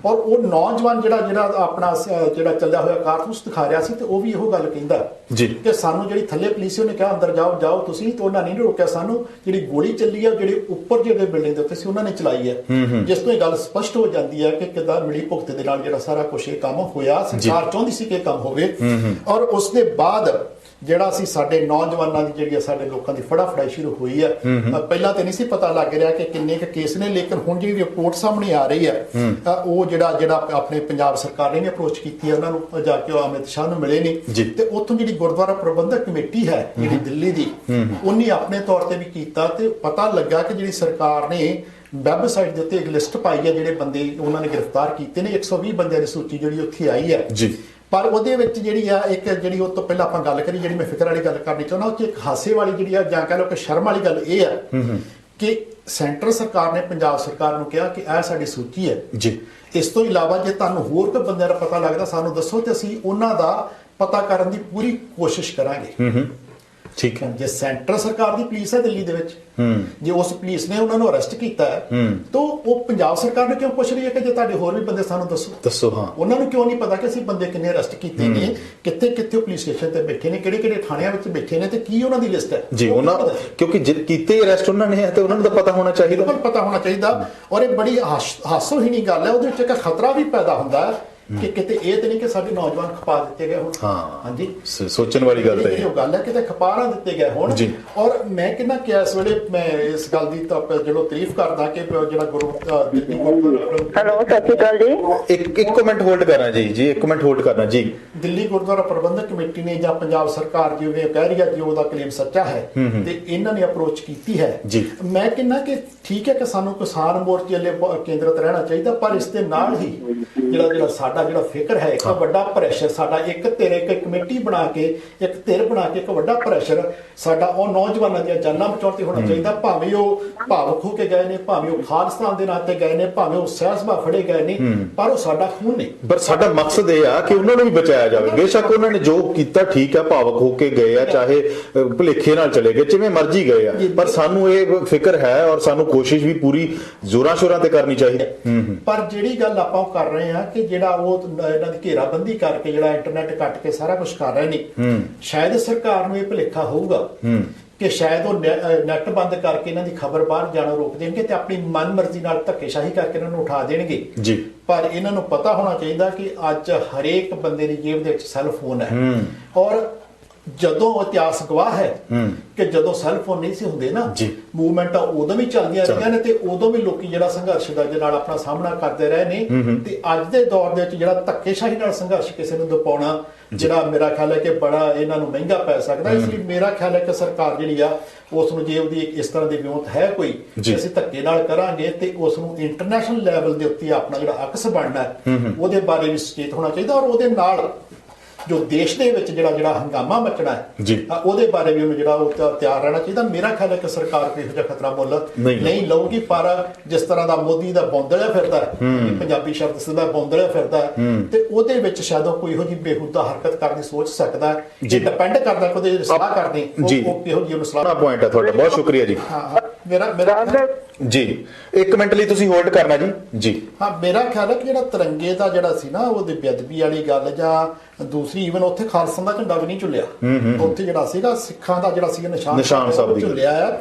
ਔਰ ਉਹ ਨੌਜਵਾਨ ਜਿਹੜਾ ਆਪਣਾ ਜਿਹੜਾ ਚੱਲਿਆ ਹੋਇਆ ਕਾਰਤੂਸ ਦਿਖਾ ਰਿਹਾ ਸੀ, ਤੇ ਉਹ ਵੀ ਇਹੋ ਗੱਲ ਕਹਿੰਦਾ ਕਿ ਸਾਨੂੰ ਜਿਹੜੀ ਥੱਲੇ ਪੁਲਿਸ ਸੀ ਉਹਨੇ ਕਿਹਾ ਅੰਦਰ ਜਾਓ ਤੁਸੀਂ, ਤੇ ਉਹਨਾਂ ਨਹੀਂ ਰੋਕਿਆ ਸਾਨੂੰ। ਜਿਹੜੀ ਗੋਲੀ ਚੱਲੀ ਹੈ ਜਿਹੜੇ ਉੱਪਰ ਜਿਹੜੇ ਬਿਲਡਿੰਗ ਦੇ ਉੱਤੇ ਸੀ ਉਹਨਾਂ ਨੇ ਚਲਾਈ ਹੈ, ਜਿਸ ਤੋਂ ਇਹ ਗੱਲ ਸਪਸ਼ਟ ਹੋ ਜਾਂਦੀ ਹੈ ਕਿ ਕਿੱਦਾਂ ਮਿਲੀ ਭੁਗਤ ਦੇ ਨਾਲ ਜਿਹੜਾ ਸਾਰਾ ਕੁਛ ਇਹ ਕੰਮ ਹੋਇਆ। ਸਰਕਾਰ ਚਾਹੁੰਦੀ ਸੀ ਕਿ ਇਹ ਕੰਮ ਹੋਵੇ, ਔਰ ਉਸ ਦੇ ਬਾਅਦ ਜਿਹੜਾ ਸੀ ਸਾਡੇ ਨੌਜਵਾਨਾਂ ਦੀ ਜਿਹੜੀ ਸਾਡੇ ਲੋਕਾਂ ਦੀ ਫੜਾਫੜਾਈ ਸ਼ੁਰੂ ਹੋਈ ਹੈ। ਪਹਿਲਾਂ ਤੇ ਨਹੀਂ ਸੀ ਪਤਾ ਲੱਗ ਰਿਹਾ ਕਿ ਕਿੰਨੇ ਕੁ ਕੇਸ ਨੇ, ਲੇਕਿਨ ਹੁਣ ਜਿਹੜੀ ਰਿਪੋਰਟ ਸਾਹਮਣੇ ਆ ਰਹੀ ਹੈ ਉਹ ਜਿਹੜਾ ਆਪਣੇ ਪੰਜਾਬ ਸਰਕਾਰ ਨੇ ਅਪਰੋਚ ਕੀਤੀ ਹੈ, ਉਹਨਾਂ ਨੂੰ ਜਾ ਕੇ ਅਮਿਤ ਸ਼ਾਹ ਨੂੰ ਮਿਲੇ ਨੇ, ਤੇ ਉੱਥੋਂ ਜਿਹੜੀ ਗੁਰਦੁਆਰਾ ਪ੍ਰਬੰਧਕ ਕਮੇਟੀ ਹੈ ਜਿਹੜੀ ਦਿੱਲੀ ਦੀ, ਉਹਨੇ ਆਪਣੇ ਤੌਰ ਤੇ ਵੀ ਕੀਤਾ, ਤੇ ਪਤਾ ਲੱਗਾ ਕਿ ਜਿਹੜੀ ਸਰਕਾਰ ਨੇ ਵੈਬਸਾਈਟ ਦੇ ਉੱਤੇ ਇੱਕ ਲਿਸਟ ਪਾਈ ਹੈ ਜਿਹੜੇ ਬੰਦੇ ਉਹਨਾਂ ਨੇ ਗ੍ਰਿਫਤਾਰ ਕੀਤੇ ਨੇ। 120 ਬੰਦਿਆਂ ਦੀ ਸੂਚੀ ਜਿਹੜੀ ਉੱਥੇ ਆਈ ਹੈ। ਪਰ ਉਹਦੇ ਵਿੱਚ ਜਿਹੜੀ ਆ ਇੱਕ ਜਿਹੜੀ ਉਹ ਤੋਂ ਪਹਿਲਾਂ ਆਪਾਂ ਗੱਲ ਕਰੀ, ਜਿਹੜੀ ਮੈਂ ਫਿਕਰ ਵਾਲੀ ਗੱਲ ਕਰਨੀ ਚਾਹੁੰਦਾ, ਉਹ 'ਚ ਇੱਕ ਹਾਸੇ ਵਾਲੀ ਜਿਹੜੀ ਆ ਜਾਂ ਕਹਿ ਲਓ ਕਿ ਸ਼ਰਮ ਵਾਲੀ ਗੱਲ ਇਹ ਹੈ ਕਿ ਸੈਂਟਰ ਸਰਕਾਰ ਨੇ ਪੰਜਾਬ ਸਰਕਾਰ ਨੂੰ ਕਿਹਾ ਕਿ ਇਹ ਸਾਡੀ ਸੂਚੀ ਹੈ ਇਸ ਤੋਂ ਇਲਾਵਾ ਜੇ ਤੁਹਾਨੂੰ ਹੋਰ ਕੋਈ ਬੰਦਿਆਂ ਦਾ ਪਤਾ ਲੱਗਦਾ ਸਾਨੂੰ ਦੱਸੋ ਤੇ ਅਸੀਂ ਉਹਨਾਂ ਦਾ ਪਤਾ ਕਰਨ ਦੀ ਪੂਰੀ ਕੋਸ਼ਿਸ਼ ਕਰਾਂਗੇ। ਠੀਕ ਹੈ। ਜੇ ਸੈਂਟਰ ਸਰਕਾਰ ਦੀ ਪੁਲਿਸ ਹੈ ਦਿੱਲੀ ਦੇ ਵਿੱਚ, ਜੇ ਉਸ ਪੁਲਿਸ ਨੇ ਉਹਨਾਂ ਨੂੰ ਅਰੈਸਟ ਕੀਤਾ ਹੈ ਤਾਂ ਉਹ ਪੰਜਾਬ ਸਰਕਾਰ ਨੂੰ ਕਿਉਂ ਪੁੱਛ ਰਹੀ ਹੈ ਕਿ ਜੇ ਤੁਹਾਡੇ ਹੋਰ ਵੀ ਬੰਦੇ ਸਾਨੂੰ ਦੱਸੋ। ਹਾਂ, ਉਹਨਾਂ ਨੂੰ ਕਿਉਂ ਨਹੀਂ ਪਤਾ ਕਿ ਅਸੀਂ ਬੰਦੇ ਕਿੰਨੇ ਅਰੈਸਟ ਕੀਤੇ ਨੇ, ਕਿੱਥੇ ਕਿੱਥੇ ਪੁਲਿਸ ਸਟੇਸ਼ਨ ਤੇ ਬੈਠੇ ਨੇ, ਕਿਹੜੇ ਕਿਹੜੇ ਥਾਣਿਆਂ ਵਿੱਚ ਬੈਠੇ ਨੇ ਤੇ ਕੀ ਉਹਨਾਂ ਦੀ ਲਿਸਟ ਹੈ ਜੀ। ਉਹਨਾਂ ਕਿਉਂਕਿ ਕੀਤੇ ਅਰੈਸਟ ਉਹਨਾਂ ਨੇ ਹੈ ਤੇ ਉਹਨਾਂ ਨੂੰ ਤਾਂ ਪਤਾ ਹੋਣਾ ਚਾਹੀਦਾ, ਬਿਲਕੁਲ ਪਤਾ ਹੋਣਾ ਚਾਹੀਦਾ। ਔਰ ਇਹ ਬੜੀ ਹਾਸੋਹੀਣੀ ਗੱਲ ਹੈ, ਉਹਦੇ ਵਿੱਚ ਇੱਕ ਖਤਰਾ ਵੀ ਪੈਦਾ ਹੁੰਦਾ ਹੈ ਕਿ ਕਿਤੇ ਇਹ ਤੇ ਨਹੀਂ ਕਿ ਸਾਡੇ ਨੌਜਵਾਨ ਖਪਾ ਦਿੱਤੇ ਗਏ ਹੋਣ। ਹਾਂਜੀ, ਸੋਚਣ ਵਾਲੀ ਗੱਲ ਤਾਂ ਇਹ ਗੱਲ ਹੈ ਕਿਤੇ ਖਪਾਰਾਂ ਦਿੱਤੇ ਗਏ ਹੋਣ। ਔਰ ਮੈਂ ਕਹਿੰਦਾ ਕਿ ਇਸ ਵੇਲੇ ਮੈਂ ਇਸ ਗੱਲ ਦੀ ਤਾਂ ਜਦੋਂ ਤਾਰੀਫ ਕਰਦਾ ਕਿ ਜਿਹੜਾ ਗੁਰੂ ਦਿੱਲੀ ਗੁਰਦੁਆਰਾ, ਹੈਲੋ ਸਤਿ ਸ਼੍ਰੀ ਅਕਾਲ ਜੀ। ਇੱਕ ਮਿੰਟ ਹੋਲਡ ਕਰਨਾ ਜੀ, ਇੱਕ ਮਿੰਟ ਹੋਲਡ ਕਰਨਾ ਜੀ। ਦਿੱਲੀ ਗੁਰਦੁਆਰਾ ਪ੍ਰਬੰਧਕ ਕਮੇਟੀ ਨੇ ਜਾਂ ਪੰਜਾਬ ਸਰਕਾਰ ਜਿਵੇਂ ਕਹਿ ਰਹੀ ਹੈ ਕਿ ਉਹਦਾ ਕਲੇਮ ਸੱਚਾ ਹੈ ਤੇ ਇਹਨਾਂ ਨੇ ਅਪਰੋਚ ਕੀਤੀ ਹੈ। ਮੈਂ ਕਹਿੰਦਾ ਕਿ ਠੀਕ ਹੈ ਕਿ ਸਾਨੂੰ ਕਿਸਾਨ ਮੋਰਚੇ ਵਾਲੇ ਕੇਂਦਰਿਤ ਰਹਿਣਾ ਚਾਹੀਦਾ, ਪਰ ਇਸ ਦੇ ਨਾਲ ਹੀ ਜਿਹੜਾ ਸਾਡਾ ਜਿਹੜਾ ਫਿਕਰ ਹੈ, ਇੱਕ ਵੱਡਾ ਪ੍ਰੈਸ਼ਰ ਸਾਡਾ, ਇੱਕ ਕਮੇਟੀ ਬਣਾ ਕੇ, ਇੱਕ ਧਿਰ ਬਣਾ ਕੇ ਇੱਕ ਵੱਡਾ ਪ੍ਰੈਸ਼ਰ ਸਾਡਾ ਉਹ ਨੌਜਵਾਨਾਂ ਦੀਆਂ ਜਾਨਾਂ ਬਚਾਉਣ ਤੇ ਹੋਣਾ ਚਾਹੀਦਾ। ਭਾਵੇਂ ਉਹ ਭਾਵੁਕ ਹੋ ਕੇ ਗਏ ਨੇ, ਭਾਵੇਂ ਉਹ ਖਾਲਿਸਤਾਨ ਦੇ ਨਾਂ ਤੇ ਗਏ ਨੇ, ਭਾਵੇਂ ਉਹ ਸਹਿਜ-ਸੁਭਾ ਫੜੇ ਗਏ ਨੇ, ਪਰ ਉਹ ਸਾਡਾ ਖੂਨ ਨਹੀਂ। ਪਰ ਸਾਡਾ ਮਕਸਦ ਇਹ ਆ ਕਿ ਉਹਨਾਂ ਨੂੰ ਵੀ ਬਚਾਇਆ ਜਾਵੇ। ਬੇਸ਼ੱਕ ਉਹਨਾਂ ਨੇ ਜੋ ਕੀਤਾ ਠੀਕ ਹੈ, ਭਾਵੁਕ ਹੋ ਕੇ ਗਏ ਆ, ਚਾਹੇ ਭੁਲੇਖੇ ਨਾਲ ਚਲੇ ਗਏ, ਜਿਵੇਂ ਮਰਜ਼ੀ ਗਏ ਆ, ਪਰ ਸਾਨੂੰ ਇਹ ਫਿਕਰ ਹੈ ਔਰ ਸਾਨੂੰ ਕੋਸ਼ਿਸ਼ ਵੀ ਪੂਰੀ ਜ਼ੋਰਾਂ ਸ਼ੋਰਾਂ ਤੇ ਕਰਨੀ ਚਾਹੀਦੀ। ਪਰ ਜਿਹੜੀ ਗੱਲ ਆਪਾਂ ਉਹ ਕਰ ਰਹੇ ਹਾਂ ਕਿ ਜਿਹੜਾ ਉਹ ਇਹਨਾਂ ਦੀ ਘੇਰਾਬੰਦੀ ਕਰਕੇ ਜਿਹੜਾ ਇੰਟਰਨੈਟ ਕੱਟ ਕੇ ਸਾਰਾ ਕੁਝ ਕਰ ਰਹੇ ਨੇ, ਸ਼ਾਇਦ ਸਰਕਾਰ ਨੂੰ ਇਹ ਭੁਲੇਖਾ ਹੋਊਗਾ ਕਿ ਸ਼ਾਇਦ ਉਹ ਨੈਟ ਬੰਦ ਕਰਕੇ ਇਹਨਾਂ ਦੀ ਖਬਰ ਬਾਹਰ ਜਾਣੋਂ ਰੋਕ ਦੇਣਗੇ ਤੇ ਆਪਣੀ ਮਨਮਰਜ਼ੀ ਨਾਲ ਧੱਕੇਸ਼ਾਹੀ ਕਰਕੇ ਇਹਨਾਂ ਨੂੰ ਉਠਾ ਦੇਣਗੇ ਜੀ। ਪਰ ਇਹਨਾਂ ਨੂੰ ਪਤਾ ਹੋਣਾ ਚਾਹੀਦਾ ਕਿ ਅੱਜ ਹਰੇਕ ਬੰਦੇ ਦੀ ਜੇਬ ਦੇ ਵਿੱਚ ਸੈੱਲ ਫੋਨ ਹੈ। ਔਰ ਜਦੋਂ ਇਤਿਹਾਸ ਗਵਾਹ ਹੈ ਕਿ ਜਦੋਂ ਸੈੱਲ ਫੋਨ ਨਹੀਂ ਸੀ ਹੁੰਦੇ ਨਾ, ਮੂਵਮੈਂਟਾਂ ਉਦੋਂ ਵੀ ਚੱਲਦੀਆਂ ਰਹੀਆਂ ਨੇ ਤੇ ਉਦੋਂ ਵੀ ਲੋਕੀ ਜਿਹੜਾ ਸੰਘਰਸ਼ ਦੇ ਨਾਲ ਆਪਣਾ ਸਾਹਮਣਾ ਕਰਦੇ ਰਹੇ ਨੇ। ਤੇ ਅੱਜ ਦੇ ਦੌਰ ਦੇ ਵਿੱਚ ਜਿਹੜਾ ਧੱਕੇਸ਼ਾਹੀ ਨਾਲ ਸੰਘਰਸ਼ ਕਿਸੇ ਨੂੰ ਦਿਵਾਉਣਾ, ਜਿਹੜਾ ਮੇਰਾ ਖਿਆਲ ਹੈ ਕਿ ਬੜਾ ਇਹਨਾਂ ਨੂੰ ਮਹਿੰਗਾ ਪੈ ਸਕਦਾ। ਇਸ ਲਈ ਮੇਰਾ ਖਿਆਲ ਹੈ ਕਿ ਸਰਕਾਰ ਜਿਹੜੀ ਆ ਉਸ ਨੂੰ ਜੇ ਉਹਦੀ ਇਸ ਤਰ੍ਹਾਂ ਦੀ ਵਿਉਂਤ ਹੈ ਕੋਈ, ਅਸੀਂ ਧੱਕੇ ਨਾਲ ਕਰਾਂਗੇ ਤੇ ਉਸ ਨੂੰ ਇੰਟਰਨੈਸ਼ਨਲ ਲੈਵਲ ਦੇ ਉੱਤੇ ਆਪਣਾ ਜਿਹੜਾ ਅਕਸ ਬਣਨਾ ਉਹਦੇ ਬਾਰੇ ਵੀ ਸੁਚੇਤ ਹੋਣਾ ਚਾਹੀਦਾ। ਔਰ ਉਹਦੇ ਨਾਲ ਜੋ ਦੇਸ਼ ਦੇ ਵਿੱਚ ਜਿਹੜਾ ਹੰਗਾਮਾ ਮਚਣਾ ਹੈ ਉਹਦੇ ਬਾਰੇ ਵੀ ਉਹਨੂੰ ਜਿਹੜਾ ਉਹ ਤਿਆਰ ਰਹਿਣਾ ਚਾਹੀਦਾ। ਮੇਰਾ ਖਿਆਲ ਹੈ ਕਿ ਸਰਕਾਰ ਕੋਈ ਇਹੋ ਜਿਹਾ ਖਤਰਾ ਮੁੱਲ ਨਹੀਂ ਲਊਗੀ। ਪਰ ਜਿਸ ਤਰ੍ਹਾਂ ਦਾ ਮੋਦੀ ਦਾ ਬੌਂਦਲਿਆ ਫਿਰਦਾ ਹੈ, ਪੰਜਾਬੀ ਸ਼ਬਦ ਸਿੱਧਾ ਬੌਂਦਲਿਆ ਫਿਰਦਾ ਹੈ, ਤੇ ਉਹਦੇ ਵਿੱਚ ਸ਼ਾਇਦ ਉਹ ਕੋਈ ਇਹੋ ਜਿਹੀ ਬੇਹੂਦਾ ਹਰਕਤ ਕਰਨ ਦੀ ਸੋਚ ਸਕਦਾ ਹੈ। ਡਿਪੈਂਡ ਕਰਦਾ ਕਿ ਉਹਦੇ ਸਲਾਹ ਕਰਦੇ ਉਹ ਕਿਹੋ ਜਿਹੀ ਉਹਨੂੰ ਸਲਾਹ। ਪੁਆਇੰਟ ਹੈ ਤੁਹਾਡਾ, ਬਹੁਤ ਸ਼ੁਕਰੀਆ ਜੀ। ਮੇਰਾ ਜੀ 1 ਮਿੰਟ ਲਈ ਤੁਸੀਂ ਹੋਲਡ ਕਰਨਾ ਜੀ। ਹਾਂ, ਮੇਰਾ ਖਿਆਲ ਹੈ ਕਿ ਜਿਹੜਾ ਤਿਰੰਗੇ ਦਾ ਜਿਹੜਾ ਸੀ ਨਾ ਉਹਦੇ ਬੇਅਦਬੀ ਵਾਲੀ ਗੱਲ, ਜਾਂ ਦੂਸਰੀ ਈਵਨ ਉੱਥੇ ਖਾਲਸਾ ਦਾ ਝੰਡਾ ਵੀ ਨਹੀਂ ਝੁੱਲਿਆ, ਉੱਥੇ ਜਿਹੜਾ ਸੀਗਾ ਸਿੱਖਾਂ ਦਾ ਜਿਹੜਾ ਸੀਗਾ ਨਿਸ਼ਾਨ ਸਾਹਿਬ ਝੁੱਲਿਆ ਹੈ।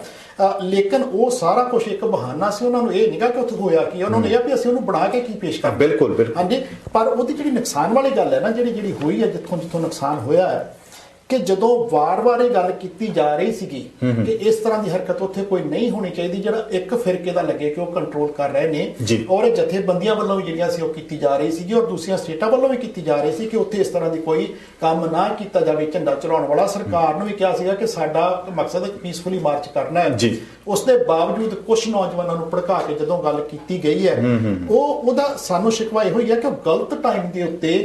ਲੇਕਿਨ ਉਹ ਸਾਰਾ ਕੁਝ ਇੱਕ ਬਹਾਨਾ ਸੀ। ਉਹਨਾਂ ਨੂੰ ਇਹ ਨਹੀਂਗਾ ਕਿ ਉੱਥੇ ਹੋਇਆ ਕੀ, ਉਹਨਾਂ ਨੂੰ ਇਹ ਵੀ ਅਸੀਂ ਉਹਨੂੰ ਬਣਾ ਕੇ ਕੀ ਪੇਸ਼ ਕਰਾਂ। ਬਿਲਕੁਲ ਹਾਂਜੀ, ਪਰ ਉਹਦੀ ਜਿਹੜੀ ਨੁਕਸਾਨ ਵਾਲੀ ਗੱਲ ਹੈ ਨਾ, ਜਿਹੜੀ ਹੋਈ ਹੈ, ਜਿੱਥੋਂ ਨੁਕਸਾਨ ਹੋਇਆ ਹੈ, ਕਿ ਜਦੋਂ ਵਾਰ-ਵਾਰ ਇਹ ਗੱਲ ਕੀਤੀ ਜਾ ਰਹੀ ਸੀਗੀ ਕਿ ਇਸ ਤਰ੍ਹਾਂ ਦੀ ਹਰਕਤ ਉੱਥੇ ਕੋਈ ਨਹੀਂ ਹੋਣੀ ਚਾਹੀਦੀ, ਜਿਹੜਾ ਇੱਕ ਫਿਰਕੇ ਦਾ ਲੱਗੇ ਕਿ ਉਹ ਕੰਟਰੋਲ ਕਰ ਰਹੇ ਨੇ, ਔਰ ਜਥੇਬੰਦੀਆਂ ਵੱਲੋਂ ਵੀ ਜਿਹੜੀਆਂ ਸੀ ਉਹ ਕੀਤੀ ਜਾ ਰਹੀ ਸੀਗੀ, ਔਰ ਦੂਸਰੀਆਂ ਸਟੇਟਾਂ ਵੱਲੋਂ ਵੀ ਕੀਤੀ ਜਾ ਰਹੀ ਸੀ ਕਿ ਉੱਥੇ ਇਸ ਤਰ੍ਹਾਂ ਦੀ ਕੋਈ ਕੰਮ ਨਾ ਕੀਤਾ ਜਾਵੇ ਝੰਡਾ ਚੜਾਉਣ ਵਾਲਾ। ਸਰਕਾਰ ਨੂੰ ਵੀ ਕਿਹਾ ਸੀਗਾ ਕਿ ਸਾਡਾ ਮਕਸਦ ਹੈ ਪੀਸਫੁਲੀ ਮਾਰਚ ਕਰਨਾ ਹੈ। ਉਸ ਦੇ ਬਾਵਜੂਦ ਕੁਝ ਨੌਜਵਾਨਾਂ ਨੂੰ ਭੜਕਾ ਕੇ ਜਦੋਂ ਗੱਲ ਕੀਤੀ ਗਈ ਹੈ, ਉਹਦਾ ਸਾਨੂੰ ਸ਼ਿਕਵਾ ਇਹੋ ਹੀ ਹੈ ਕਿ ਗਲਤ ਟਾਈਮ ਦੇ ਉੱਤੇ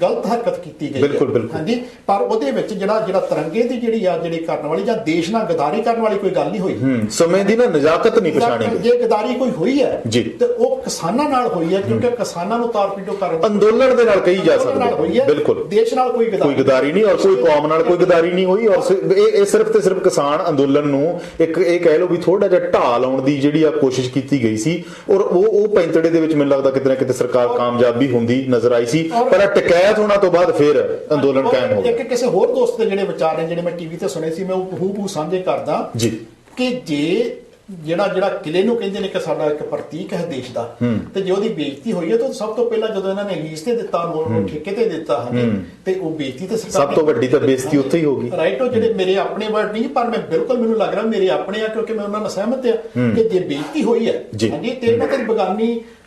ਗਲਤ ਹਰਕਤ ਕੀਤੀ ਗਈ ਹੈ। ਹਾਂਜੀ, ਪਰ ਉਹਦੇ ਵਿੱਚ ਜਿਹੜਾ ਤਿਰੰਗੇ ਦੀ ਜਿਹੜੀ ਕਰਨ ਵਾਲੀ ਜਾਂ ਦੇਸ਼ ਨਾਲ ਗਦਾਰੀ ਕਰਨ ਵਾਲੀ ਕੋਈ ਗੱਲ ਨਹੀਂ ਹੋਈ। ਸਮੇਂ ਦੀ ਨਾ ਨਜ਼ਾਕਤ ਨਹੀਂ ਪਛਾਣੀ ਗਈ। ਜੇ ਗਦਾਰੀ ਕੋਈ ਹੋਈ ਹੈ ਤੇ ਉਹ ਕਿਸਾਨਾਂ ਨਾਲ ਹੋਈ ਹੈ, ਕਿਉਂਕਿ ਕਿਸਾਨਾਂ ਨੂੰ ਤਾਰ-ਪੀਟੋ ਕਰਨ ਅੰਦੋਲਨ ਦੇ ਨਾਲ ਕਹੀ ਜਾ ਸਕਦੀ ਹੈ। ਬਿਲਕੁਲ, ਦੇਸ਼ ਨਾਲ ਕੋਈ ਗਦਾਰੀ ਨਹੀਂ, ਔਰ ਕੋਈ ਕੌਮ ਨਾਲ ਕੋਈ ਗਦਾਰੀ ਨਹੀਂ ਹੋਈ। ਔਰ ਇਹ ਸਿਰਫ ਤੇ ਸਿਰਫ ਕਿਸਾਨ ਅੰਦੋਲਨ ਨੂੰ ਇੱਕ ਇਹ ਕਹਿ ਲਓ ਵੀ ਥੋੜਾ ਜਿਹਾ ਢਾਹ ਲਾਉਣ ਦੀ ਜਿਹੜੀ ਆ ਕੋਸ਼ਿਸ਼ ਕੀਤੀ ਗਈ ਸੀ। ਔਰ ਉਹ ਪੈਂਤੜੇ ਦੇ ਵਿੱਚ ਮੈਨੂੰ ਲੱਗਦਾ ਕਿਤੇ ਨਾ ਕਿਤੇ ਸਰਕਾਰ ਕਾਮਯਾਬੀ ਹੁੰਦੀ ਨਜ਼ਰ ਆਈ ਸੀ, ਪਰ ਟਿਕਾਇਤ ਹੋਣਾ ਤੋਂ ਬਾਅਦ ਫਿਰ ਅੰਦੋਲਨ ਕਾਇਮ ਹੋ ਗਿਆ। ਇੱਕ ਕਿਸੇ ਹੋਰ ਦੋਸਤ ਦੇ ਜਿਹੜੇ ਵਿਚਾਰ ਨੇ, ਜਿਹੜੇ ਮੈਂ ਟੀਵੀ ਤੇ ਸੁਣੇ ਸੀ, ਮੈਂ ਉਹ ਹੂ ਸਾਂਝੇ ਕਰਦਾ ਕਿ ਜੇ ਜਿਹੜਾ ਕਿਲੇ ਨੂੰ ਕਹਿੰਦੇ ਨੇ ਕਿ ਸਾਡਾ ਇੱਕ ਪ੍ਰਤੀਕ ਹੈ ਦੇਸ਼ ਦਾ, ਤੇ ਜੇ ਉਹਦੀ ਬੇਇੱਜ਼ਤੀ ਹੋਈ ਹੈ ਤਾਂ ਸਭ ਤੋਂ ਪਹਿਲਾਂ ਜਦੋਂ ਇਹਨਾਂ ਨੇ ਲੀਜ਼ ਤੇ ਦਿੱਤਾ, ਉਹਨੂੰ ਠੇਕੇ ਤੇ ਦਿੱਤਾ, ਤੇ ਉਹ ਬੇਇੱਜ਼ਤੀ ਤੇ ਸਭ ਤੋਂ ਵੱਡੀ ਤਾਂ ਬੇਇੱਜ਼ਤੀ ਉੱਥੇ ਹੀ ਹੋਗੀ। ਰਾਈਟ, ਉਹ ਜਿਹੜੇ ਮੇਰੇ ਆਪਣੇ ਵਰਡ ਨਹੀਂ, ਪਰ ਮੈਂ ਬਿਲਕੁਲ ਮੈਨੂੰ ਲੱਗ ਰਿਹਾ ਮੇਰੇ ਆਪਣੇ ਆ, ਕਿਉਂਕਿ ਮੈਂ ਉਹਨਾਂ ਨਾਲ ਸਹਿਮਤ ਆ ਕਿ ਜੇ ਬੇਇੱਜ਼ਤੀ ਹੋਈ ਹੈ ਹਾਂਜੀ, ਤੇ ਇਹਨਾਂ ਤੇ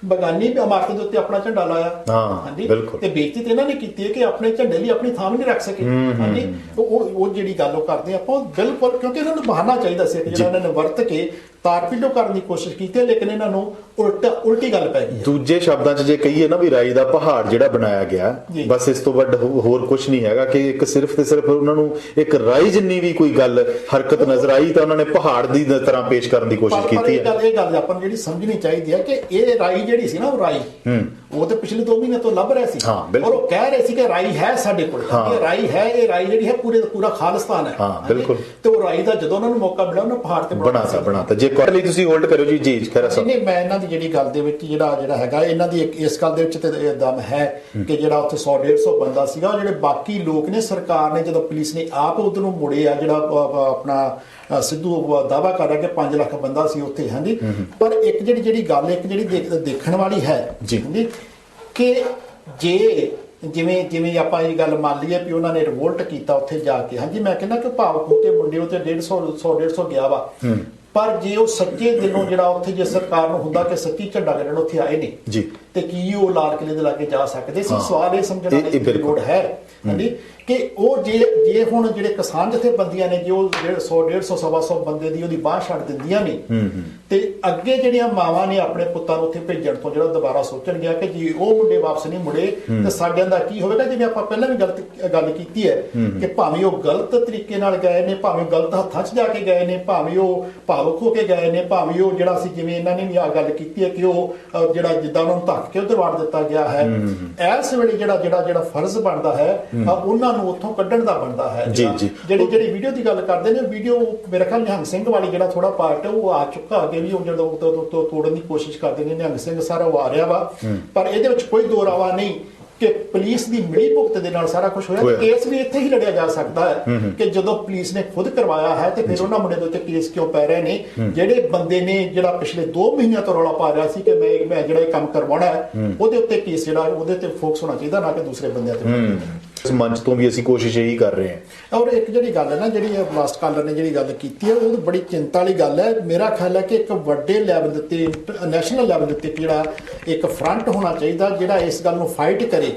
ਬਗਾਨੀ ਇਮਾਰਤ ਦੇ ਉੱਤੇ ਆਪਣਾ ਝੰਡਾ ਲਾਇਆ, ਹਾਂਜੀ, ਤੇ ਬੇਇੱਜ਼ਤੀ ਤੇ ਇਹਨਾਂ ਨੇ ਕੀਤੀ ਹੈ ਕਿ ਆਪਣੇ ਝੰਡੇ ਲਈ ਆਪਣੀ ਥਾਂ ਵੀ ਨਹੀਂ ਰੱਖ ਸਕੇ। ਹਾਂਜੀ, ਉਹ ਜਿਹੜੀ ਗੱਲ ਉਹ ਕਰਦੇ ਆਪਾਂ ਬਿਲਕੁਲ, ਕਿਉਂਕਿ ਇਹਨਾਂ ਨੂੰ ਬਹਾਨਾ ਚਾਹੀਦਾ ਸੀ ਕਿ ਜਿਹੜਾ ਇਹਨਾਂ ਨੇ ਵਰਤ ਕੇ ਤਾਰਪੀਲੋ ਕਰਨ ਦੀ ਕੋਸ਼ਿਸ਼ ਕੀਤੀ ਹੈ, ਲੇਕਿਨ ਇਹਨਾਂ ਨੂੰ ਉਲਟੀ ਗੱਲ ਪੈ ਗਈ ਹੈ। ਦੂਜੇ ਸ਼ਬਦਾਂ 'ਚ ਜੇ ਕਹੀਏ ਨਾ ਵੀ ਰਾਈ ਦਾ ਪਹਾੜ ਜਿਹੜਾ ਬਣਾਇਆ ਗਿਆ, ਬਸ ਇਸ ਤੋਂ ਵੱਡ ਹੋਰ ਕੁਝ ਨਹੀਂ ਹੈਗਾ ਕਿ ਇੱਕ ਸਿਰਫ ਤੇ ਸਿਰਫ ਉਹਨਾਂ ਨੂੰ ਇੱਕ ਰਾਈ ਜਿੰਨੀ ਵੀ ਕੋਈ ਗੱਲ ਹਰਕਤ ਨਜ਼ਰ ਆਈ ਤਾਂ ਉਹਨਾਂ ਨੇ ਪਹਾੜ ਦੀ ਤਰ੍ਹਾਂ ਪੇਸ਼ ਕਰਨ ਦੀ ਕੋਸ਼ਿਸ਼ ਕੀਤੀ ਹੈ। ਇਹ ਗੱਲ ਆਪਾਂ ਨੂੰ ਜਿਹੜੀ ਸਮਝਣੀ ਚਾਹੀਦੀ ਹੈ ਕਿ ਇਹ ਰਾਈ ਜਿਹੜੀ ਸੀ ਨਾ, ਉਹ ਰਾਈ ਉਹ ਤੇ ਪਿਛਲੇ 2 ਮਹੀਨੇ ਤੋਂ ਲੱਭ ਰਿਹਾ ਸੀ, ਔਰ ਉਹ ਕਹਿ ਰਹੇ ਸੀ ਕਿ ਰਾਈ ਹੈ ਸਾਡੇ ਕੋਲ, ਇਹ ਰਾਈ ਹੈ, ਇਹ ਰਾਈ ਜਿਹੜੀ ਹੈ ਪੂਰਾ ਖਾਲਿਸਤਾਨ ਹੈ। ਬਿਲਕੁਲ। ਤੇ ਉਹ ਰਾਈ ਦਾ ਜਦੋਂ ਉਹਨਾਂ ਨੂੰ ਮੌਕਾ ਮਿਲਿਆ ਉਹਨਾਂ ਪਹਾੜ ਤੇ ਬਣਾਤਾ। ਜੇ ਕਰ ਲਈ ਤੁਸੀਂ ਹੋਲਡ ਕਰੋ ਜੀ ਖੈਰਾ ਸਾਹਿਬ। ਨਹੀਂ, ਮੈਂ ਇਹਨਾਂ ਦੀ ਜਿਹੜੀ ਗੱਲ ਦੇ ਵਿੱਚ ਜਿਹੜਾ ਹੈਗਾ, ਇਹਨਾਂ ਦੀ ਇਸ ਗੱਲ ਦੇ ਵਿੱਚ ਤੇ ਦਮ ਹੈ ਕਿ ਜਿਹੜਾ ਉੱਥੇ 100-150 ਬੰਦਾ ਸੀਗਾ, ਉਹ ਜਿਹੜੇ ਬਾਕੀ ਲੋਕ ਨੇ, ਸਰਕਾਰ ਨੇ ਜਦੋਂ ਪੁਲਿਸ ਨੇ ਆਪ ਉਧਰ ਨੂੰ ਮੁੜੇ ਆ, ਜਿਹੜਾ ਆਪਣਾ ਸਿੱਧੂ ਦਾਅਵਾ ਕਰ ਰਿਹਾ ਕਿ 5 ਲੱਖ ਬੰਦਾ ਸੀ ਉੱਥੇ, ਹਾਂਜੀ। ਪਰ ਇੱਕ ਜਿਹੜੀ ਗੱਲ ਇੱਕ ਜਿਹੜੀ ਦੇਖਣ ਵਾਲੀ ਹੈ ਜੀ, ਕਿ ਜੇ ਜਿਵੇਂ ਆਪਾਂ ਇਹ ਗੱਲ ਮੰਨ ਲਈਏ ਵੀ ਉਹਨਾਂ ਨੇ ਰਿਵੋਲਟ ਕੀਤਾ ਉੱਥੇ ਜਾ ਕੇ, ਹਾਂਜੀ, ਮੈਂ ਕਹਿੰਦਾ ਕਿ ਭਾਵੁਕ ਹੋ ਕੇ ਮੁੰਡੇ ਉੱਤੇ 150 ਗਿਆ ਵਾ, ਪਰ ਜੇ ਉਹ ਸੱਚੇ ਦਿਲੋਂ ਜਿਹੜਾ ਉੱਥੇ ਜੇ ਸਰਕਾਰ ਨੂੰ ਹੁੰਦਾ ਕਿ ਸੱਚੀ ਝੰਡਾ ਗੱਡਣ ਉੱਥੇ ਆਏ ਨੇ ਜੀ, ਤੇ ਕੀ ਉਹ ਲਾਲ ਕਿਲੇ ਦੇ ਲਾਗੇ ਜਾ ਸਕਦੇ ਸੀ? ਸਵਾਲ ਇਹ ਸਮਝਣ ਦੀ ਲੋੜ ਹੈ, ਹਾਂਜੀ, ਕਿ ਉਹ ਜੇ ਹੁਣ ਜਿਹੜੇ ਕਿਸਾਨ ਜਥੇਬੰਦੀਆਂ ਨੇ, ਜੇ ਉਹ 100-150 100 ਬੰਦੇ ਦੀ ਉਹਦੀ ਬਾਂਹ ਛੱਡ ਦਿੰਦੀਆਂ ਨੇ, ਤੇ ਅੱਗੇ ਜਿਹੜੀਆਂ ਮਾਵਾਂ ਨੇ ਆਪਣੇ ਪੁੱਤਾਂ ਨੂੰ ਉੱਥੇ ਭੇਜਣ ਤੋਂ ਜਿਹੜਾ ਦੁਬਾਰਾ ਸੋਚਣ ਗਿਆ ਕਿ ਜੀ ਉਹ ਮੁੰਡੇ ਵਾਪਸ ਨਹੀਂ ਮੁੜੇ ਤੇ ਸਾਡਿਆਂ ਦਾ ਕੀ ਹੋਵੇਗਾ। ਜਿਵੇਂ ਆਪਾਂ ਪਹਿਲਾਂ ਵੀ ਗੱਲ ਕੀਤੀ ਹੈ ਕਿ ਭਾਵੇਂ ਉਹ ਗਲਤ ਤਰੀਕੇ ਨਾਲ ਗਏ ਨੇ, ਭਾਵੇਂ ਗਲਤ ਹੱਥਾਂ 'ਚ ਜਾ ਕੇ ਗਏ ਨੇ, ਭਾਵੇਂ ਉਹ ਭਾਵੁਕ ਹੋ ਕੇ ਗਏ ਨੇ, ਭਾਵੇਂ ਉਹ ਜਿਹੜਾ ਸੀ, ਜਿਵੇਂ ਇਹਨਾਂ ਨੇ ਵੀ ਆਹ ਗੱਲ ਕੀਤੀ ਹੈ ਕਿ ਉਹ ਜਿਹੜਾ ਜਿੱਦਾਂ ਉਹਨਾਂ ਨੂੰ ਧੱਕ ਕੇ ਉਧਰ ਵਾੜ ਦਿੱਤਾ ਗਿਆ ਹੈ, ਇਸ ਵੇਲੇ ਜਿਹੜਾ ਫਰਜ਼ ਬਣਦਾ ਹੈ ਉਹਨਾਂ ਨੂੰ ਉੱਥੋਂ ਕੱਢਣ ਦਾ ਬਣਦਾ ਹੈ। ਜਿਹੜੀ ਵੀਡੀਓ ਦੀ ਗੱਲ ਕਰਦੇ ਨੇ, ਵੀਡੀਓ ਮੇਰੇ ਖਿਆਲ ਨਿਹੰਗ ਸਿੰਘ ਵਾਲੀ ਜਿਹੜਾ ਥੋੜਾ ਪਾਰਟ ਹੈ ਉਹ ਆ ਚੁੱਕਾ ਅੱਗੇ ਵੀ, ਉਹ ਜਦੋਂ ਤੋੜਨ ਦੀ ਕੋਸ਼ਿਸ਼ ਕਰਦੇ ਨੇ ਨਿਹੰਗ ਸਿੰਘ ਸਾਰਾ ਉਹ ਆ ਰਿਹਾ ਵਾ, ਪਰ ਇਹਦੇ ਵਿੱਚ ਕੋਈ ਦੋ ਰਾਵਾ ਨਹੀਂ ਕਿ ਪੁਲਿਸ ਦੀ ਮਿਲੀ ਭੁਗਤ ਦੇ ਨਾਲ ਸਾਰਾ ਕੁਝ ਹੋਇਆ। ਕੇਸ ਵੀ ਇੱਥੇ ਹੀ ਲੜਿਆ ਜਾ ਸਕਦਾ ਹੈ ਕਿ ਜਦੋਂ ਪੁਲਿਸ ਨੇ ਖੁਦ ਕਰਵਾਇਆ ਹੈ ਤੇ ਫਿਰ ਉਹਨਾਂ ਮੁੰਡੇ ਦੇ ਉੱਤੇ ਕੇਸ ਕਿਉਂ ਪੈ ਰਹੇ ਨੇ? ਜਿਹੜੇ ਬੰਦੇ ਨੇ ਜਿਹੜਾ ਪਿਛਲੇ 2 ਮਹੀਨਿਆਂ ਤੋਂ ਰੌਲਾ ਪਾ ਰਿਹਾ ਸੀ ਕਿ ਮੈਂ ਜਿਹੜਾ ਇਹ ਕੰਮ ਕਰਵਾਉਣਾ ਹੈ, ਉਹਦੇ ਉੱਤੇ ਕੇਸ ਜਿਹੜਾ ਉਹਦੇ ਤੇ ਫੋਕਸ ਹੋਣਾ ਚਾਹੀਦਾ, ਨਾ ਕਿ ਦੂਸਰੇ ਬੰਦਿਆਂ ਤੇ। ਇਸ ਮੰਚ ਤੋਂ ਵੀ ਅਸੀਂ ਕੋਸ਼ਿਸ਼ ਇਹੀ ਕਰ ਰਹੇ ਹਾਂ। ਔਰ ਇੱਕ ਜਿਹੜੀ ਗੱਲ ਹੈ ਨਾ, ਜਿਹੜੀ ਲਾਸਟ ਕਾਲਰ ਨੇ ਜਿਹੜੀ ਗੱਲ ਕੀਤੀ ਹੈ, ਉਹ ਬੜੀ ਚਿੰਤਾ ਵਾਲੀ ਗੱਲ ਹੈ। ਮੇਰਾ ਖਿਆਲ ਹੈ ਕਿ ਇੱਕ ਵੱਡੇ ਲੈਵਲ ਦੇ ਉੱਤੇ, ਨੈਸ਼ਨਲ ਲੈਵਲ ਦੇ ਉੱਤੇ ਜਿਹੜਾ ਇੱਕ ਫਰੰਟ ਹੋਣਾ ਚਾਹੀਦਾ ਜਿਹੜਾ ਇਸ ਗੱਲ ਨੂੰ ਫਾਈਟ ਕਰੇ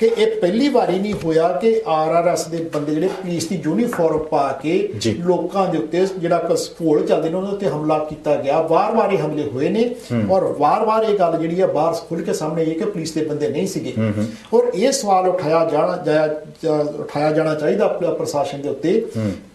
ਕਿ ਇਹ ਪਹਿਲੀ ਵਾਰੀ ਨਹੀਂ ਹੋਇਆ ਕਿ RRS ਦੇ ਬੰਦੇ ਜਿਹੜੇ ਪੁਲਿਸ ਦੀ ਯੂਨੀਫਾਰਮ ਪਾ ਕੇ ਲੋਕਾਂ ਦੇ ਉੱਤੇ ਜਿਹੜਾ ਘੋਲ ਚੱਲਦੇ ਨੇ ਉਹਦੇ ਉੱਤੇ ਹਮਲਾ ਕੀਤਾ ਗਿਆ। ਵਾਰ-ਵਾਰ ਇਹ ਹਮਲੇ ਹੋਏ ਨੇ ਔਰ ਵਾਰ-ਵਾਰ ਇਹ ਗੱਲ ਜਿਹੜੀ ਹੈ ਬਾਹਰ ਖੁੱਲ ਕੇ ਸਾਹਮਣੇ ਆਈ ਕਿ ਪੁਲਿਸ ਦੇ ਬੰਦੇ ਨਹੀਂ ਸੀਗੇ। ਔਰ ਇਹ ਸਵਾਲ ਉਠਾਇਆ ਜਾਣਾ ਚਾਹੀਦਾ ਪ੍ਰਸ਼ਾਸਨ ਦੇ ਉੱਤੇ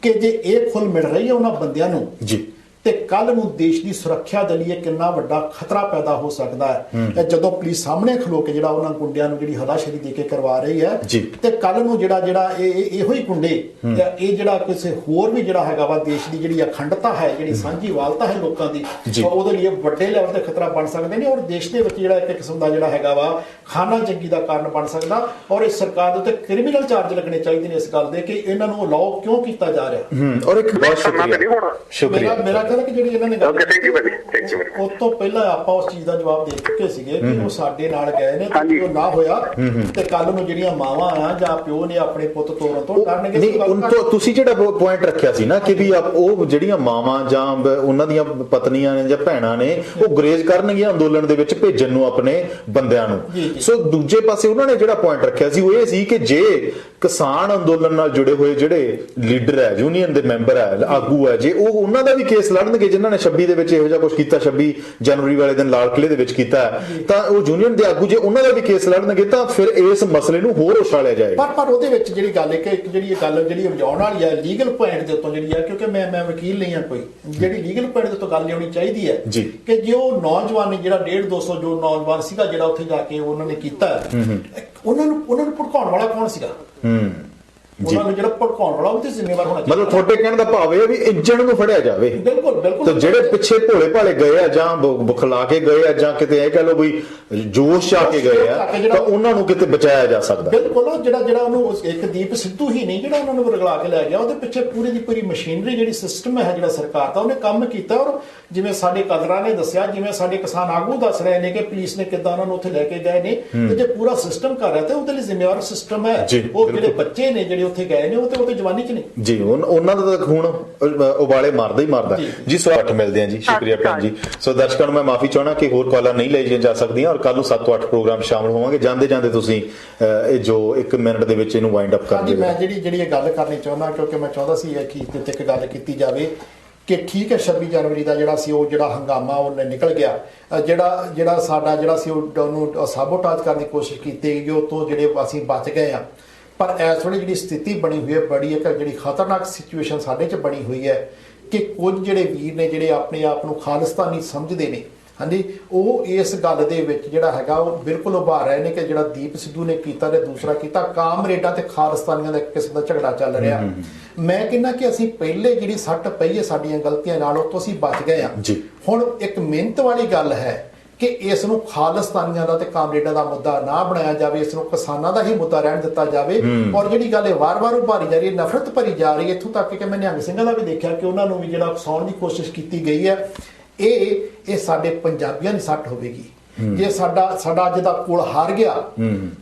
ਕਿ ਜੇ ਇਹ ਖੁੱਲ ਮਿਲ ਰਹੀ ਹੈ ਉਹਨਾਂ ਬੰਦਿਆਂ ਨੂੰ ਜੀ, ਤੇ ਕੱਲ ਨੂੰ ਦੇਸ਼ ਦੀ ਸੁਰੱਖਿਆ ਦੇ ਲਈ ਕਿੰਨਾ ਵੱਡਾ ਖਤਰਾ ਪੈਦਾ ਹੋ ਸਕਦਾ ਹੈ ਜਦੋਂ ਪੁਲਿਸ ਸਾਹਮਣੇ ਖਲੋ ਕੇ ਜਿਹੜਾ ਉਹਨਾਂ ਗੁੰਡਿਆਂ ਨੂੰ ਜਿਹੜੀ ਹਲਾਸ਼ੇਰੀ ਦੇ ਕੇ ਕਰਵਾ ਰਹੀ ਹੈ। ਤੇ ਕੱਲ ਨੂੰ ਜਿਹੜਾ ਇਹੋ ਹੀ ਗੁੰਡੇ ਇਹ ਜਿਹੜਾ ਕਿਸੇ ਹੋਰ ਵੀ ਜਿਹੜਾ ਹੈਗਾ ਵਾ ਦੇਸ਼ ਦੀ ਜਿਹੜੀ ਅਖੰਡਤਾ ਹੈ, ਜਿਹੜੀ ਸਾਂਝੀ ਵਾਲਤਾ ਹੈ ਲੋਕਾਂ ਦੀ, ਉਹਦੇ ਲਈ ਵੱਡੇ ਲੈਵਲ ਤੇ ਖਤਰਾ ਬਣ ਸਕਦੇ ਨੇ। ਔਰ ਦੇਸ਼ ਦੇ ਵਿੱਚ ਜਿਹੜਾ ਇੱਕ ਕਿਸਮ ਦਾ ਜਿਹੜਾ ਹੈਗਾ ਵਾ ਖਾਨਾ ਜੰਗੀ ਦਾ ਕਾਰਨ ਬਣ ਸਕਦਾ। ਔਰ ਇਸ ਸਰਕਾਰ ਦੇ ਉੱਤੇ ਕ੍ਰਿਮੀਨਲ ਚਾਰਜ ਲੱਗਣੇ ਚਾਹੀਦੇ ਨੇ ਇਸ ਗੱਲ ਦੇ ਕਿ ਇਹਨਾਂ ਨੂੰ ਅਲਾਉ ਕਿਉਂ ਕੀਤਾ ਜਾ ਰਿਹਾ। ਔਰ ਇੱਕ ਬਹੁਤ ਸ਼ੁਕਰੀਆ ਮੇਰਾ ਕਿ ਜਿਹੜੀ ਇਹਨਾਂ ਨੇ ਉਸ ਤੋਂ ਪਹਿਲਾਂ ਆਪਾਂ ਉਸ ਚੀਜ਼ ਦਾ ਜਵਾਬ ਦੇ ਚੁੱਕੇ ਸੀਗੇ ਕਿ ਉਹ ਸਾਡੇ ਨਾਲ ਗਏ ਨੇ ਤੇ ਉਹ ਨਾ ਹੋਇਆ ਤੇ ਕੱਲ ਨੂੰ ਜਿਹੜੀਆਂ ਮਾਵਾਂ ਆ ਜਾਂ ਪਿਓ ਨੇ ਆਪਣੇ ਪੁੱਤ ਤੋੜਨ ਤੋਂ ਡਰਨਗੇ। ਤੁਸੀਂ ਜਿਹੜਾ ਪੁਆਇੰਟ ਰੱਖਿਆ ਸੀ ਨਾ ਕਿ ਵੀ ਉਹ ਜਿਹੜੀਆਂ ਮਾਵਾਂ ਜਾਂ ਉਹਨਾਂ ਦੀਆਂ ਪਤਨੀਆਂ ਨੇ ਜਾਂ ਭੈਣਾਂ ਨੇ ਉਹ ਗੁਰੇਜ਼ ਕਰਨਗੀਆਂ ਅੰਦੋਲਨ ਦੇ ਵਿੱਚ ਭੇਜਣ ਨੂੰ ਆਪਣੇ ਬੰਦਿਆਂ ਨੂੰ, ਸੋ ਦੂਜੇ ਪਾਸੇ ਉਹਨਾਂ ਨੇ ਜਿਹੜਾ ਪੁਆਇੰਟ ਰੱਖਿਆ ਸੀ ਉਹ ਇਹ ਸੀ ਕਿ ਜੇ ਕਿਸਾਨ ਅੰਦੋਲਨ ਨਾਲ ਜੁੜੇ ਹੋਏ ਜਿਹੜੇ ਲੀਡਰ ਹੈ, ਯੂਨੀਅਨ ਦੇ ਮੈਂਬਰ ਹੈ, ਆਗੂ ਹੈ, ਜੇ ਉਹ ਉਹਨਾਂ ਦਾ ਵੀ ਕੇਸ ਲੜਨਗੇ ਜਿਨ੍ਹਾਂ ਨੇ 26 ਦੇ ਵਿੱਚ ਇਹੋ ਜਿਹਾ ਕੁਝ ਕੀਤਾ, 26 ਜਨਵਰੀ ਵਾਲੇ ਦਿਨ ਲਾਲ ਕਿਲੇ ਦੇ ਵਿੱਚ ਕੀਤਾ, ਤਾਂ ਉਹ ਯੂਨੀਅਨ ਦੇ ਆਗੂ ਜੇ ਉਹਨਾਂ ਦਾ ਵੀ ਕੇਸ ਲੜਨਗੇ ਤਾਂ ਫਿਰ ਇਸ ਮਸਲੇ ਨੂੰ ਹੋਰ ਉਛਾਲਿਆ ਜਾਏਗਾ। ਪਰ ਉਹਦੇ ਵਿੱਚ ਜਿਹੜੀ ਗੱਲ ਹੈ ਕਿ ਇੱਕ ਜਿਹੜੀ ਗੱਲ ਜਿਹੜੀ ਉਲਝਾਉਣ ਵਾਲੀ ਹੈ ਲੀਗਲ ਪੁਆਇੰਟ ਦੇ ਉੱਤੋਂ ਜਿਹੜੀ ਹੈ, ਕਿਉਂਕਿ ਮੈਂ ਵਕੀਲ ਨਹੀਂ ਹਾਂ ਕੋਈ, ਜਿਹੜੀ ਲੀਗਲ ਪੁਆਇੰਟ ਦੇ ਉੱਤੋਂ ਗੱਲ ਲਿਆਉਣੀ ਚਾਹੀਦੀ ਹੈ ਕਿ ਜੇ ਉਹ ਨੌਜਵਾਨ ਨੇ ਜਿਹੜਾ 150-200 ਜੋ ਨੌਜਵਾਨ ਸੀਗਾ ਜਿਹੜਾ ਉੱਥੇ ਜਾ ਕੇ ਉਹਨਾਂ ਨੇ ਕੀਤਾ, ਉਹਨਾਂ ਨੂੰ ਭੜਕਾਉਣ ਵਾਲਾ ਕੌਣ ਸੀਗਾ? ਉਹਨਾਂ ਨੂੰ ਜਿਹੜਾ ਭੜਕਾਉਣ ਵਾਲਾ ਉਹ ਤੇ ਜ਼ਿੰਮੇਵਾਰ ਹੋਣਾ ਚਾਹੀਦਾ। ਮਤਲਬ ਤੁਹਾਡੇ ਕਹਿਣ ਦਾ ਭਾਵ ਇਹ ਵੀ ਇੰਜਣ ਨੂੰ ਫੜਿਆ ਜਾਵੇ। ਬਿਲਕੁਲ। ਤੇ ਜਿਹੜੇ ਪਿੱਛੇ ਭੋਲੇ ਭਾਲੇ ਗਏ ਆ ਜਾਂ ਬੁਖਲਾ ਕੇ ਗਏ ਆ ਜਾਂ ਕਿਤੇ ਇਹ ਕਹਿ ਲਓ ਵੀ ਜੋਸ਼ ਚ ਆ ਕੇ ਗਏ ਆ ਤਾਂ ਉਹਨਾਂ ਨੂੰ ਕਿਤੇ ਬਚਾਇਆ ਜਾ ਸਕਦਾ। ਬਿਲਕੁਲ। ਜਿਹੜਾ ਉਹਨੂੰ ਇੱਕ ਦੀਪ ਸਿੱਧੂ ਹੀ ਨਹੀਂ ਜਿਹੜਾ ਉਹਨਾਂ ਨੂੰ ਰਗਲਾ ਕੇ ਲੈ ਗਿਆ, ਉਹਦੇ ਪਿੱਛੇ ਪੂਰੀ ਦੀ ਪੂਰੀ ਮਸ਼ੀਨਰੀ ਜਿਹੜੀ ਸਿਸਟਮ ਹੈ ਜਿਹੜਾ ਸਰਕਾਰ ਦਾ ਉਹਨੇ ਕੰਮ ਕੀਤਾ। ਔਰ ਜਿਵੇਂ ਸਾਡੇ ਕਦਰਾਂ ਨੇ ਦੱਸਿਆ, ਜਿਵੇਂ ਸਾਡੇ ਕਿਸਾਨ ਆਗੂ ਦੱਸ ਰਹੇ ਨੇ ਕਿ ਪੁਲਿਸ ਨੇ ਕਿੱਦਾਂ ਉਹਨਾਂ ਨੂੰ ਉੱਥੇ ਲੈ ਕੇ ਗਏ ਨੇ, ਤੇ ਜੇ ਪੂਰਾ ਸਿਸਟਮ ਕਰ ਰਿਹਾ ਤੇ ਉਹਦੇ ਲਈ ਜ਼ਿੰਮੇਵਾਰ ਸਿਸਟਮ ਹੈ। ਉਹ ਜਿਹੜੇ ਬੱਚੇ ਨੇ ਜਿਹੜੇ ਉੱਥੇ ਗਏ ਨੇ ਉਹ ਤੇ ਜਵਾਨੀ ਚ ਨਹੀਂ ਜੀ, ਉਹਨਾਂ ਦਾ ਤਾਂ ਖੂਨ ਉਬਾਲੇ ਮਾਰਦਾ ਹੀ ਮਾਰਦਾ ਜੀ। ਸਵਾਗਤ ਮਿਲਦੇ ਆ ਜੀ, ਸ਼ੁਕਰੀਆ ਭੈਣ ਜੀ। ਸੋ ਦਰਸ਼ਕਾਂ ਨੂੰ ਮੈਂ ਮਾਫੀ ਚਾਹਣਾ ਕਿ ਹੋਰ ਕਾਲਾਂ ਨਹੀਂ ਲਈਆਂ ਜਾ ਸਕਦੀਆਂ ਔਰ ਕੱਲ ਨੂੰ 7 ਤੋਂ 8 ਪ੍ਰੋਗਰਾਮ ਸ਼ਾਮਲ ਹੋਵਾਂਗੇ। ਜਾਂਦੇ ਤੁਸੀਂ ਇਹ ਜੋ 1 ਮਿੰਟ ਦੇ ਵਿੱਚ ਇਹਨੂੰ ਵਾਈਂਡ ਅਪ ਕਰ ਦਿਓ। ਮੈਂ ਜਿਹੜੀ ਇਹ ਗੱਲ ਕਰਨੀ ਚਾਹੁੰਦਾ, ਕਿਉਂਕਿ ਮੈਂ ਚਾਹੁੰਦਾ ਸੀ ਕਿ ਇੱਕ ਗੱਲ ਕੀਤੀ ਜਾਵੇ ਕਿ ਠੀਕ ਹੈ 26 ਜਨਵਰੀ ਦਾ ਜਿਹੜਾ ਸੀ ਉਹ ਜਿਹੜਾ ਹੰਗਾਮਾ ਉਹਨੇ ਨਿਕਲ ਗਿਆ, ਜਿਹੜਾ ਸਾਡਾ ਜਿਹੜਾ ਸੀ ਉਹਨੂੰ ਸਾਬੋਟਾਜ ਕਰਨ ਦੀ ਕੋਸ਼ਿਸ਼ ਕੀਤੀ ਗਈ, ਉਹ ਤੋਂ ਜਿਹੜੇ ਅਸੀਂ ਬਚ ਗਏ ਆ। ਪਰ ਇਸ ਵੇਲੇ ਜਿਹੜੀ ਸਥਿਤੀ ਬਣੀ ਹੋਈ ਹੈ ਬੜੀ ਇੱਕ ਜਿਹੜੀ ਖਤਰਨਾਕ ਸਿਚੁਏਸ਼ਨ ਸਾਡੇ 'ਚ ਬਣੀ ਹੋਈ ਹੈ ਕਿ ਕੁਝ ਜਿਹੜੇ ਵੀਰ ਨੇ ਜਿਹੜੇ ਆਪਣੇ ਆਪ ਨੂੰ ਖਾਲਿਸਤਾਨੀ ਸਮਝਦੇ ਨੇ, ਹਾਂਜੀ, ਉਹ ਇਸ ਗੱਲ ਦੇ ਵਿੱਚ ਜਿਹੜਾ ਹੈਗਾ ਉਹ ਬਿਲਕੁਲ ਉਭਾਰ ਰਹੇ ਨੇ ਕਿ ਜਿਹੜਾ ਦੀਪ ਸਿੱਧੂ ਨੇ ਕੀਤਾ ਤੇ ਦੂਸਰਾ ਕੀਤਾ, ਕਾਮਰੇਡਾਂ ਤੇ ਖਾਲਿਸਤਾਨੀਆਂ ਦਾ ਇੱਕ ਕਿਸਮ ਦਾ ਝਗੜਾ ਚੱਲ ਰਿਹਾ। ਮੈਂ ਕਹਿੰਦਾ ਕਿ ਅਸੀਂ ਪਹਿਲੇ ਜਿਹੜੀ ਸੱਟ ਪਈ ਹੈ ਸਾਡੀਆਂ ਗਲਤੀਆਂ ਨਾਲ, ਉਹ ਤੋਂ ਅਸੀਂ ਬਚ ਗਏ ਹਾਂ। ਹੁਣ ਇੱਕ ਮਿਹਨਤ ਵਾਲੀ ਗੱਲ ਹੈ ਕਿ ਇਸ ਨੂੰ ਖਾਲਿਸਤਾਨੀਆਂ ਦਾ ਤੇ ਕਾਮਰੇਡਾਂ ਦਾ ਮੁੱਦਾ ਨਾ ਬਣਾਇਆ ਜਾਵੇ, ਇਸ ਨੂੰ ਕਿਸਾਨਾਂ ਦਾ ਹੀ ਮੁੱਦਾ ਰਹਿਣ ਦਿੱਤਾ ਜਾਵੇ। ਔਰ ਜਿਹੜੀ ਗੱਲ ਇਹ ਵਾਰ-ਵਾਰ ਉਭਾਰੀ ਜਾ ਰਹੀ ਹੈ, ਨਫ਼ਰਤ ਭਰੀ ਜਾ ਰਹੀ ਹੈ, ਇੱਥੋਂ ਤੱਕ ਕਿ ਮੈਂ ਨਿਹੰਗ ਸਿੰਘਾਂ ਦਾ ਵੀ ਦੇਖਿਆ ਕਿ ਉਹਨਾਂ ਨੂੰ ਵੀ ਜਿਹੜਾ ਉਕਸਾਉਣ ਦੀ ਕੋਸ਼ਿਸ਼ ਕੀਤੀ ਗਈ ਹੈ। ਇਹ ਸਾਡੇ ਪੰਜਾਬੀਆਂ ਦੀ ਸੱਟ ਹੋਵੇਗੀ। ਜੇ ਸਾਡਾ ਅੱਜ ਦਾ ਕੁਲ ਹਾਰ ਗਿਆ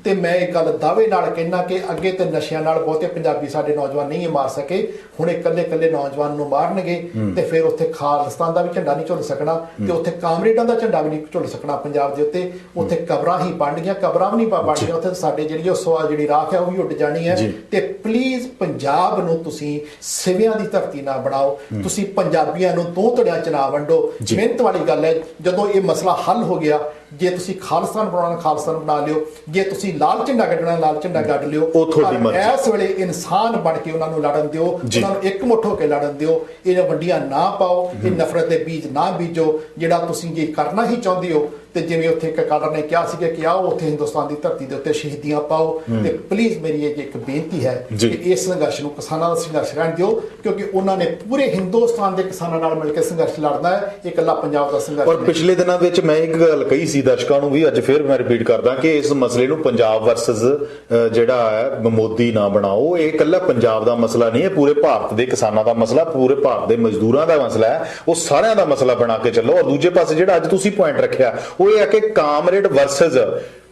ਤੇ ਮੈਂ ਇਹ ਗੱਲ ਦਾਅਵੇ ਨਾਲ ਕਹਿਣਾ ਕਿ ਅੱਗੇ ਤੇ ਨਸ਼ਿਆਂ ਨਾਲ ਬਹੁਤੇ ਪੰਜਾਬੀ ਸਾਡੇ ਨੌਜਵਾਨ ਨਹੀਂ ਮਾਰ ਸਕੇ, ਹੁਣ ਇਕੱਲੇ ਨੌਜਵਾਨ ਨੂੰ ਮਾਰਨਗੇ ਤੇ ਫਿਰ ਉੱਥੇ ਖਾਲਿਸਤਾਨ ਦਾ ਵੀ ਝੰਡਾ ਨਹੀਂ ਝੁੱਲ ਸਕਣਾ ਤੇ ਉੱਥੇ ਕਾਮਰੇਡਾਂ ਦਾ ਝੰਡਾ ਵੀ ਨਹੀਂ ਝੁੱਲ ਸਕਣਾ ਪੰਜਾਬ ਦੇ ਉੱਤੇ। ਉੱਥੇ ਕਬਰਾਂ ਹੀ ਬਣ ਗਈਆਂ, ਕਬਰਾਂ ਵੀ ਨਹੀਂ ਬਣੀਆਂ, ਉੱਥੇ ਸਾਡੇ ਜਿਹੜੀ ਉਹ ਸਵਾਲ ਜਿਹੜੀ ਰਾਖ ਹੈ ਉਹ ਵੀ ਉੱਡ ਜਾਣੀ ਹੈ। ਤੇ ਪਲੀਜ਼ ਪੰਜਾਬ ਨੂੰ ਤੁਸੀਂ ਸਿਵਿਆਂ ਦੀ ਧਰਤੀ ਨਾ ਬਣਾਓ, ਤੁਸੀਂ ਪੰਜਾਬੀਆਂ ਨੂੰ ਦੋ ਧੜਿਆਂ ਚ ਨਾ ਵੰਡੋ। ਮਿਹਨਤ ਵਾਲੀ ਗੱਲ ਹੈ, ਜਦੋਂ ਇਹ ਮਸਲਾ ਹੱਲ ਹੋ ਗਿਆ, ਜੇ ਤੁਸੀਂ ਖਾਲਿਸਤਾਨ ਬਣਾਉਣਾ ਖਾਲਿਸਤਾਨ ਬਣਾ ਲਿਓ, ਜੇ ਤੁਸੀਂ ਲਾਲ ਝੰਡਾ ਕੱਢਣਾ ਲਾਲ ਝੰਡਾ ਕੱਢ ਲਿਓ। ਇਸ ਵੇਲੇ ਇਨਸਾਨ ਬਣ ਕੇ ਉਹਨਾਂ ਨੂੰ ਲੜਨ ਦਿਓ, ਉਹਨਾਂ ਨੂੰ ਇਕਮੁੱਠ ਹੋ ਕੇ ਲੜਨ ਦਿਓ। ਇਹ ਵੰਡੀਆਂ ਨਾ ਪਾਓ, ਇਹ ਨਫ਼ਰਤ ਦੇ ਬੀਜ ਨਾ ਬੀਜੋ। ਜਿਹੜਾ ਤੁਸੀਂ ਜੇ ਕਰਨਾ ਹੀ ਚਾਹੁੰਦੇ ਹੋ ਤੇ ਜਿਵੇਂ ਉੱਥੇ ਇੱਕ ਕਾਦਰ ਨੇ ਕਿਹਾ ਸੀਗਾ ਕਿ ਆਓ ਉੱਥੇ ਹਿੰਦੁਸਤਾਨ ਦੀ ਧਰਤੀ ਦੇ ਉੱਤੇ ਸ਼ਹੀਦੀਆਂ ਪਾਓ। ਤੇ ਪਲੀਜ਼ ਮੇਰੀ ਇਹ ਇੱਕ ਬੇਨਤੀ ਹੈ ਕਿ ਇਸ ਸੰਘਰਸ਼ ਨੂੰ ਕਿਸਾਨਾਂ ਦਾ ਸੰਘਰਸ਼ ਰਹਿਣ ਦਿਓ, ਕਿਉਂਕਿ ਉਹਨਾਂ ਨੇ ਪੂਰੇ ਹਿੰਦੁਸਤਾਨ ਦੇ ਕਿਸਾਨਾਂ ਨਾਲ ਮਿਲ ਕੇ ਸੰਘਰਸ਼ ਲੜਨਾ ਹੈ, ਇਹ ਇਕੱਲਾ ਪੰਜਾਬ ਦਾ ਸੰਘਰਸ਼। ਔਰ ਪਿਛਲੇ ਦਿਨਾਂ ਵਿੱਚ ਮੈਂ ਇੱਕ ਗੱਲ ਕਹੀ ਸੀ ਦਰਸ਼ਕਾਂ ਨੂੰ ਵੀ, ਅੱਜ ਫਿਰ ਮੈਂ ਰਿਪੀਟ ਕਰਦਾ ਕਿ ਇਸ ਮਸਲੇ ਨੂੰ ਪੰਜਾਬ ਵਰਸਸ ਜਿਹੜਾ ਹੈ ਮੋਦੀ ਨਾ ਬਣਾਓ। ਇਹ ਇਕੱਲਾ ਪੰਜਾਬ ਦਾ ਮਸਲਾ ਨਹੀਂ ਹੈ, ਪੂਰੇ ਭਾਰਤ ਦੇ ਕਿਸਾਨਾਂ ਦਾ ਮਸਲਾ, ਪੂਰੇ ਭਾਰਤ ਦੇ ਮਜ਼ਦੂਰਾਂ ਦਾ ਮਸਲਾ ਹੈ। ਉਹ ਸਾਰਿਆਂ ਦਾ ਮਸਲਾ ਬਣਾ ਕੇ ਚੱਲੋ। ਔਰ ਦੂਜੇ ਪਾਸੇ ਜਿਹੜਾ ਅੱਜ ਤੁਸੀਂ ਪੁਆਇੰਟ ਰੱਖਿਆ ਉਹ ਇਹ ਹੈ ਕਿ ਕਾਮਰੇਡ ਵਰਸਸ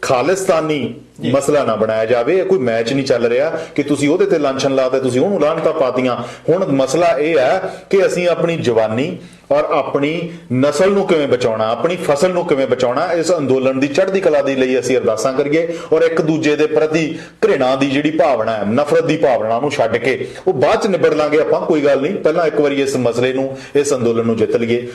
ਖਾਲਿਸਤਾਨੀ ਮਸਲਾ ਨਾ ਬਣਾਇਆ ਜਾਵੇ। ਇਹ ਕੋਈ ਮੈਚ ਨਹੀਂ ਚੱਲ ਰਿਹਾ ਕਿ ਤੁਸੀਂ ਉਹਦੇ ਤੇ ਲਾਂਛਨ ਲਾਤੇ, ਤੁਸੀਂ ਉਹਨੂੰ ਲਾਹਨਤਾਂ ਪਾਤੀਆਂ। ਹੁਣ ਮਸਲਾ ਇਹ ਹੈ ਕਿ ਅਸੀਂ ਆਪਣੀ ਜਵਾਨੀ ਔਰ ਆਪਣੀ ਨਸਲ ਨੂੰ ਕਿਵੇਂ ਬਚਾਉਣਾ, ਆਪਣੀ ਫਸਲ ਨੂੰ ਕਿਵੇਂ ਬਚਾਉਣਾ। ਇਸ ਅੰਦੋਲਨ ਦੀ ਚੜ੍ਹਦੀ ਕਲਾ ਦੇ ਲਈ ਅਸੀਂ ਅਰਦਾਸਾਂ ਕਰੀਏ ਔਰ ਇੱਕ ਦੂਜੇ ਦੇ ਪ੍ਰਤੀ ਘ੍ਰਿਣਾ ਦੀ ਜਿਹੜੀ ਭਾਵਨਾ ਹੈ, ਨਫ਼ਰਤ ਦੀ ਭਾਵਨਾ ਨੂੰ ਛੱਡ ਕੇ ਉਹ ਬਾਅਦ ਚ ਨਿਬੜ ਲਾਂਗੇ ਆਪਾਂ, ਕੋਈ ਗੱਲ ਨਹੀਂ। ਪਹਿਲਾਂ ਇੱਕ ਵਾਰੀ ਇਸ ਮਸਲੇ ਨੂੰ, ਇਸ ਅੰਦੋਲਨ ਨੂੰ ਜਿੱਤ ਲਈਏ।